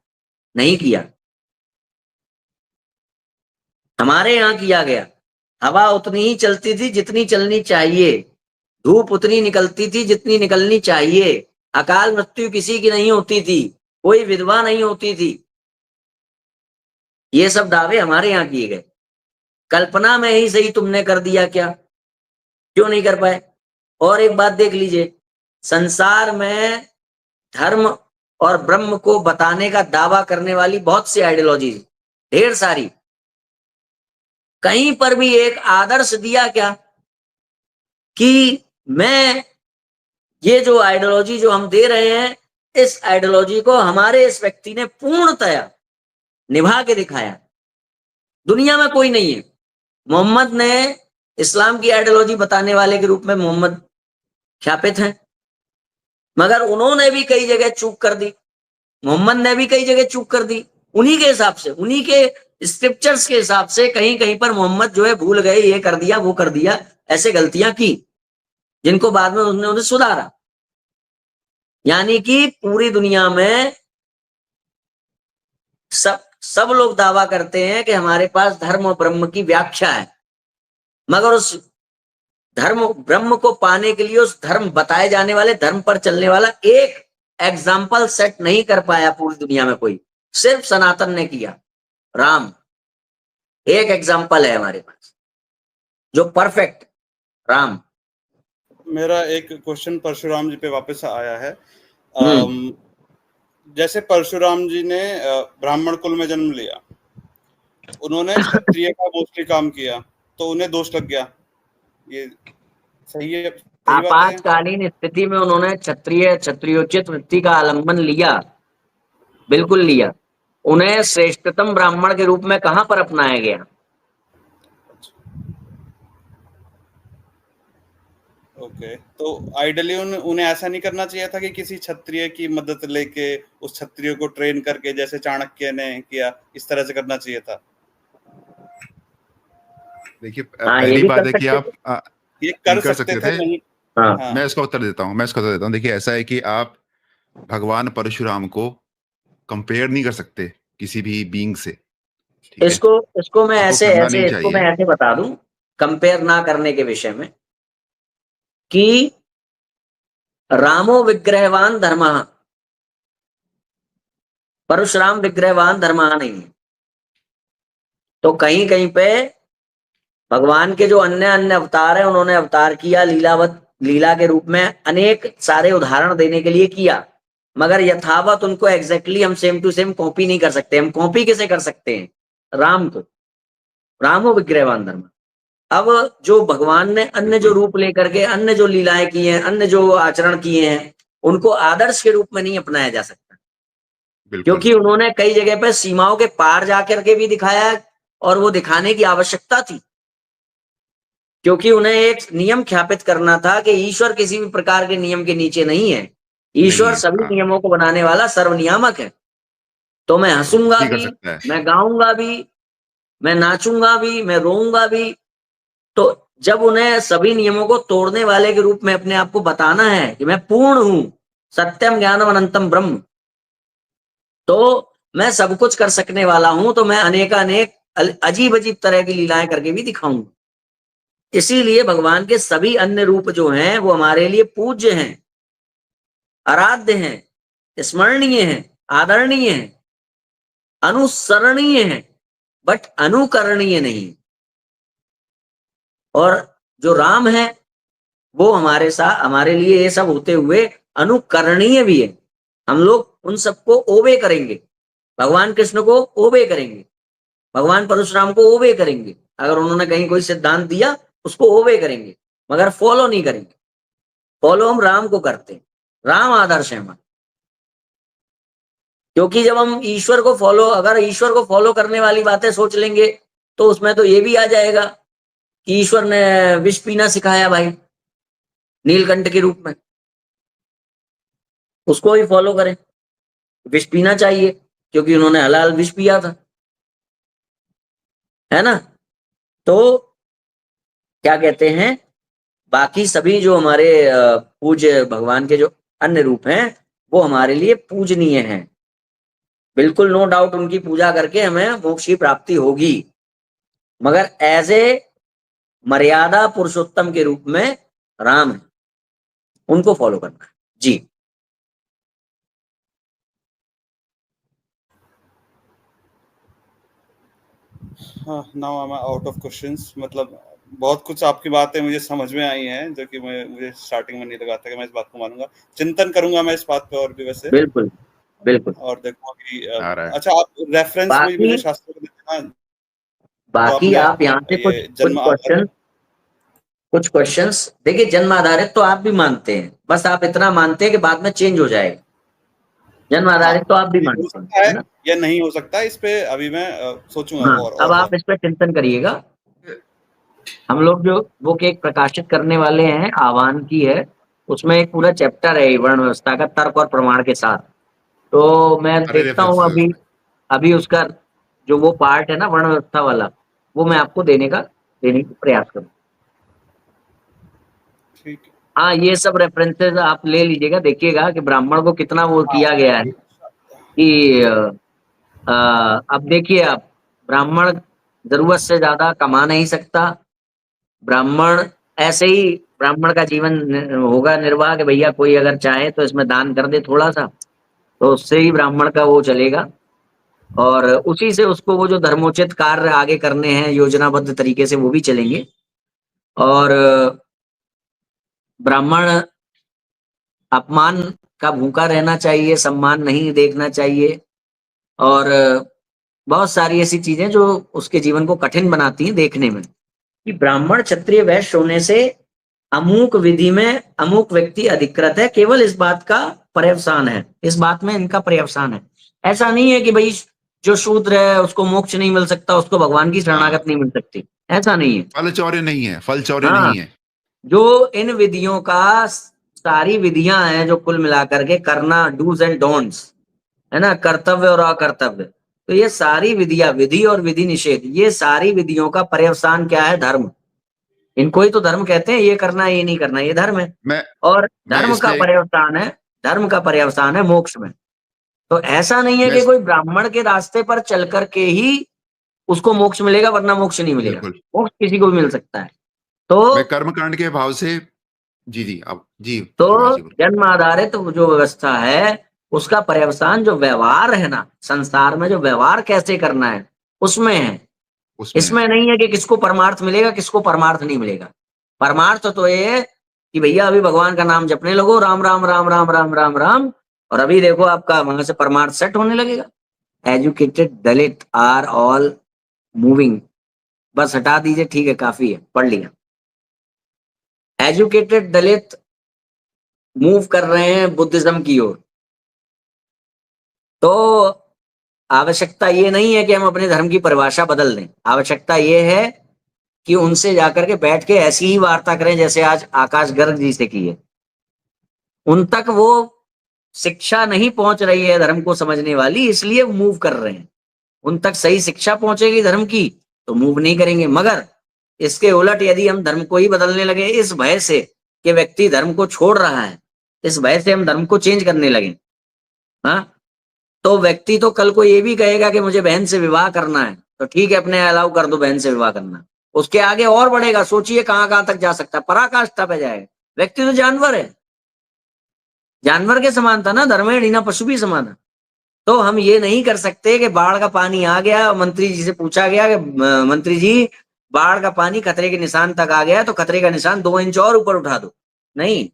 नहीं किया। हमारे यहां किया गया, हवा उतनी ही चलती थी जितनी चलनी चाहिए, धूप उतनी निकलती थी जितनी निकलनी चाहिए, अकाल मृत्यु किसी की नहीं होती थी, कोई विधवा नहीं होती थी। ये सब दावे हमारे यहाँ किए गए। कल्पना में ही सही तुमने कर दिया क्या? क्यों नहीं कर पाए? और एक बात देख लीजिए, संसार में धर्म और ब्रह्म को बताने का दावा करने वाली बहुत सी आइडियोलॉजी, ढेर सारी, कहीं पर भी एक आदर्श दिया क्या कि मैं ये जो आइडियोलॉजी जो हम दे रहे हैं, इस आइडियोलॉजी को हमारे इस व्यक्ति ने पूर्णतया निभा के दिखाया? दुनिया में कोई नहीं है। मोहम्मद ने इस्लाम की आइडियोलॉजी बताने वाले के रूप में मोहम्मद ख्यापित हैं, मगर उन्होंने भी कई जगह चूक कर दी, मोहम्मद ने भी कई जगह चूक कर दी। उन्हीं के हिसाब से, उन्हीं के स्क्रिप्चर्स के हिसाब से कहीं कहीं पर मोहम्मद जो है भूल गए, ये कर दिया वो कर दिया, ऐसे गलतियां की जिनको बाद में उन्होंने सुधारा। यानी कि पूरी दुनिया में सब लोग दावा करते हैं कि हमारे पास धर्म और ब्रह्म की व्याख्या है, मगर उस धर्म ब्रह्म को पाने के लिए उस धर्म बताए जाने वाले धर्म पर चलने वाला एक एग्जाम्पल सेट नहीं कर पाया पूरी दुनिया में कोई, सिर्फ सनातन ने किया। राम एक एग्जाम्पल है हमारे पास। जो परफेक्ट राम। मेरा एक क्वेश्चन परशुराम जी पे वापस आया है। जैसे परशुराम जी ने ब्राह्मण कुल में जन्म लिया, उन्होंने क्षत्रिय का मोस्टली काम किया, तो उन्हें दोष लग गया, ये सही है? सही बात है? आपातकालीन स्थिति में उन्होंने क्षत्रियोचित वृत्ति का आलंबन लिया, बिल्कुल लिया। उन्हें श्रेष्ठतम ब्राह्मण के रूप में कहां पर अपनाया गया? ओके, तो आइडियली उन्हें ऐसा नहीं करना चाहिए था कि किसी क्षत्रिय की मदद लेके उस क्षत्रिय को ट्रेन करके, जैसे चाणक्य ने किया, इस तरह से करना चाहिए था? देखिए, हाँ, ये पहली भी बात कर है कि सकते आप थे। ये कर सकते थे, नहीं? हाँ। हाँ। मैं इसका उत्तर देता हूँ। देखिए, ऐसा है कि आप भगवान परशुराम को कंपेयर नहीं कर सकते किसी भी बीइंग से, ठीक है? इसको मैं आपको ऐसे करना ऐसे नहीं इसको मैं चाहिए। ऐसे बता दूं, कंपेयर ना करने के विषय में, कि रामो विग्रहवान धर्मः, परशुराम विग्रहवान धर्मः नहीं है। तो कहीं कहीं पे भगवान के जो अन्य अन्य अवतार हैं, उन्होंने अवतार किया लीला के रूप में, अनेक सारे उदाहरण देने के लिए किया, मगर यथावत उनको एग्जैक्टली हम सेम टू सेम कॉपी नहीं कर सकते। हम कॉपी किसे कर सकते हैं? राम को। रामो विग्रहवान धर्म। अब जो भगवान ने अन्य जो रूप लेकर के अन्य जो लीलाएं की हैं, अन्य जो आचरण किए हैं, उनको आदर्श के रूप में नहीं अपनाया जा सकता, क्योंकि उन्होंने कई जगह पे सीमाओं के पार जाकर के भी दिखाया, और वो दिखाने की आवश्यकता थी, क्योंकि उन्हें एक नियम ख्यापित करना था कि ईश्वर किसी भी प्रकार के नियम के नीचे नहीं है। ईश्वर सभी नियमों को बनाने वाला सर्वनियामक है। तो मैं हंसूंगा भी, मैं गाऊंगा भी, मैं नाचूंगा भी, मैं रोऊंगा भी। तो जब उन्हें सभी नियमों को तोड़ने वाले के रूप में अपने आप को बताना है कि मैं पूर्ण हूं, सत्यम ज्ञानम अनंतम ब्रह्म, तो मैं सब कुछ कर सकने वाला हूं, तो मैं अनेक अजीब अजीब तरह की लीलाएं करके भी दिखाऊंगा। इसीलिए भगवान के सभी अन्य रूप जो हैं वो हमारे लिए पूज्य हैं, आराध्य हैं, स्मरणीय हैं, आदरणीय हैं, अनुसरणीय हैं, बट अनुकरणीय नहीं। और जो राम है वो हमारे लिए ये सब होते हुए अनुकरणीय भी है। हम लोग उन सबको ओबे करेंगे, भगवान कृष्ण को ओबे करेंगे, भगवान परशुराम को ओबे करेंगे। अगर उन्होंने कहीं कोई सिद्धांत दिया उसको ओबे करेंगे, मगर फॉलो नहीं करेंगे। फॉलो हम राम को करते हैं, राम आदर्श है हमारा। क्योंकि जब हम अगर ईश्वर को फॉलो करने वाली बातें सोच लेंगे, तो उसमें तो ये भी आ जाएगा कि ईश्वर ने विष पीना सिखाया भाई, नीलकंठ के रूप में, उसको ही फॉलो करें। विष पीना चाहिए क्योंकि उन्होंने हलाल विष पिया था, है ना? तो क्या कहते हैं, बाकी सभी जो हमारे पूज्य भगवान के जो अन्य रूप हैं वो हमारे लिए पूजनीय हैं। बिल्कुल नो डाउट, उनकी पूजा करके हमें मोक्ष की प्राप्ति होगी, मगर एज ए मर्यादा पुरुषोत्तम के रूप में राम है, उनको फॉलो करना है। जी। हाँ, now I am out of questions. मतलब बहुत कुछ आपकी बातें मुझे समझ में आई हैं, जो कि मुझे स्टार्टिंग में नहीं लगा था कि मैं इस बात को मानूंगा। चिंतन करूंगा मैं इस बात पे और भी वैसे, बिल्कुल बिल्कुल। और देखूंगा कि अच्छा, आप रेफरेंस भी मुझे शास्त्रों को देना। बाकी आप यहाँ से कुछ क्वेश्चंस देखिए, जन्म आधारित तो आप भी मानते हैं, बस आप इतना मानते हैं कि बाद में चेंज हो जाएगा। जन्म आधारित तो आप भी मानते हैं, है ना? या नहीं हो सकता, इस पे अभी मैं सोचूंगा। हाँ, अब आप इस पर चिंतन करिएगा। हम लोग जो बुक एक प्रकाशित करने वाले हैं, आह्वान की है, उसमें एक पूरा चैप्टर है वर्ण व्यवस्था का, तर्क और प्रमाण के साथ। तो मैं देखता हूँ अभी उसका जो वो पार्ट है ना वर्ण व्यवस्था वाला, वो मैं आपको देने की प्रयास करूँ। ठीक। हाँ, ये सब रेफरेंसेस आप ले लीजिएगा, देखिएगा कि ब्राह्मण को कितना वो किया गया है कि अब देखिए, आप ब्राह्मण जरूरत से ज्यादा कमा नहीं सकता। ब्राह्मण ऐसे ही ब्राह्मण का जीवन होगा निर्वाह कि भैया कोई अगर चाहे तो इसमें दान कर दे थोड़ा सा, तो उससे ही ब्राह्मण का वो चलेगा, और उसी से उसको वो जो धर्मोचित कार्य आगे करने हैं योजनाबद्ध तरीके से, वो भी चलेंगे। और ब्राह्मण अपमान का भूखा रहना चाहिए, सम्मान नहीं देखना चाहिए, और बहुत सारी ऐसी चीजें जो उसके जीवन को कठिन बनाती हैं देखने में, कि ब्राह्मण क्षत्रिय वैश्य होने से अमुक विधि में अमुक व्यक्ति अधिकृत है, केवल इस बात का पर्यवसान है, इस बात में इनका पर्यवसान है। ऐसा नहीं है कि भाई जो शूद्र है उसको मोक्ष नहीं मिल सकता, उसको भगवान की शरणागत नहीं मिल सकती, ऐसा नहीं है। फल चौर्य नहीं है, फल चौर्य हाँ, नहीं है। जो इन विधियों का सारी विधियां हैं जो कुल मिलाकर के करना, डूज एंड डोंट्स, है ना, कर्तव्य और अकर्तव्य, तो ये सारी विधियां, विधि और विधि निषेध, ये सारी विधियों का पर्यवसान क्या है? धर्म। इनको ही तो धर्म कहते हैं, ये करना है ये नहीं करना, ये धर्म है। मैं और मैं धर्म का इसमें पर्यवसान है, धर्म का पर्यवसान है मोक्ष में। तो ऐसा नहीं है मैं कि कोई ब्राह्मण के रास्ते पर चल करके ही उसको मोक्ष मिलेगा, वरना मोक्ष नहीं मिलेगा। बिल्कुल, मोक्ष किसी को भी मिल सकता है। मैं तो कर्मकांड के भाव से जी, आप जी, तो शिवराज जी बोलो। जन्म आधारित जो व्यवस्था है, उसका पर्यवसान जो व्यवहार है ना, संसार में जो व्यवहार कैसे करना है, उसमें है। उसमें है। इसमें नहीं है कि किसको परमार्थ मिलेगा, किसको परमार्थ नहीं मिलेगा। परमार्थ तो ये है कि भैया अभी भगवान का नाम जपने लगो, राम राम राम राम राम राम राम, और अभी देखो आपका वहां से परमार्थ सेट होने लगेगा। Educated Dalit are all moving, बस हटा दीजिए, ठीक है, काफी है, पढ़ लिया। एजुकेटेड दलित मूव कर रहे हैं बुद्धिज्म की ओर। तो आवश्यकता ये नहीं है कि हम अपने धर्म की परिभाषा बदल दें, आवश्यकता ये है कि उनसे जाकर के बैठ के ऐसी ही वार्ता करें जैसे आज आकाश गर्ग जी से की है। उन तक वो शिक्षा नहीं पहुंच रही है धर्म को समझने वाली, इसलिए मूव कर रहे हैं। उन तक सही शिक्षा पहुंचेगी धर्म की तो मूव नहीं करेंगे। मगर इसके उलट यदि हम धर्म को ही बदलने लगे इस भय से कि व्यक्ति धर्म को छोड़ रहा है, इस भय से हम धर्म को चेंज करने लगे, हाँ, तो व्यक्ति तो कल को ये भी कहेगा कि मुझे बहन से विवाह करना है, तो ठीक है, अपने अलाउ कर दो बहन से विवाह करना। उसके आगे और बढ़ेगा, सोचिए कहां कहां तक जा सकता है, पराकाष्ठा पे जाएगा। व्यक्ति तो जानवर है, जानवर के समान था ना, धर्मेण हिना पशु भी समान है। तो हम ये नहीं कर सकते कि बाढ़ का पानी आ गया, मंत्री जी से पूछा गया कि मंत्री जी बाढ़ का पानी खतरे के निशान तक आ गया तो खतरे का निशान 2 इंच और ऊपर उठा दो। नहीं,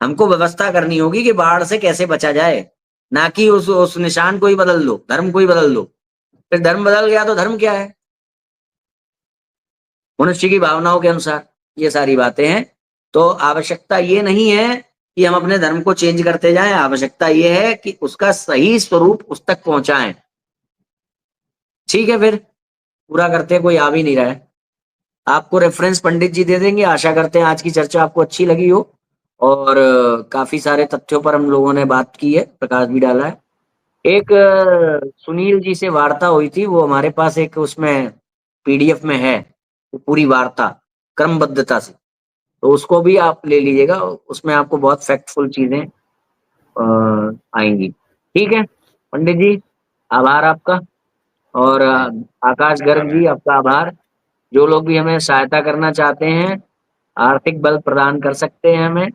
हमको व्यवस्था करनी होगी कि बाढ़ से कैसे बचा जाए, ना कि उस निशान को ही बदल दो, धर्म को ही बदल दो। फिर धर्म बदल गया तो धर्म क्या है? मनुष्य की भावनाओं के अनुसार ये सारी बातें हैं। तो आवश्यकता ये नहीं है कि हम अपने धर्म को चेंज करते जाएं, आवश्यकता ये है कि उसका सही स्वरूप उस तक पहुंचाएं। ठीक है, फिर पूरा करते हैं, कोई आ भी नहीं रहा है। आपको रेफरेंस पंडित जी दे देंगे। आशा करते हैं आज की चर्चा आपको अच्छी लगी हो, और काफी सारे तथ्यों पर हम लोगों ने बात की है, प्रकाश भी डाला है। एक सुनील जी से वार्ता हुई थी, वो हमारे पास एक उसमें पीडीएफ में है, वो पूरी वार्ता क्रमबद्धता से, तो उसको भी आप ले लीजिएगा, उसमें आपको बहुत फैक्टफुल चीजें आएंगी। ठीक है पंडित जी, आभार आपका। और आकाश गर्ग जी, आपका आभार। जो लोग भी हमें सहायता करना चाहते हैं, आर्थिक बल प्रदान कर सकते हैं हमें,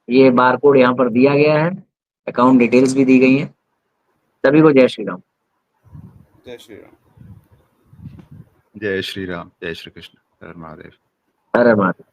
ये बारकोड यहाँ पर दिया गया है, अकाउंट डिटेल्स भी दी गई हैं। सभी को जय श्री राम। जय श्री राम। जय श्री राम, जय श्री कृष्ण, हर महादेव। हर हर महादेव।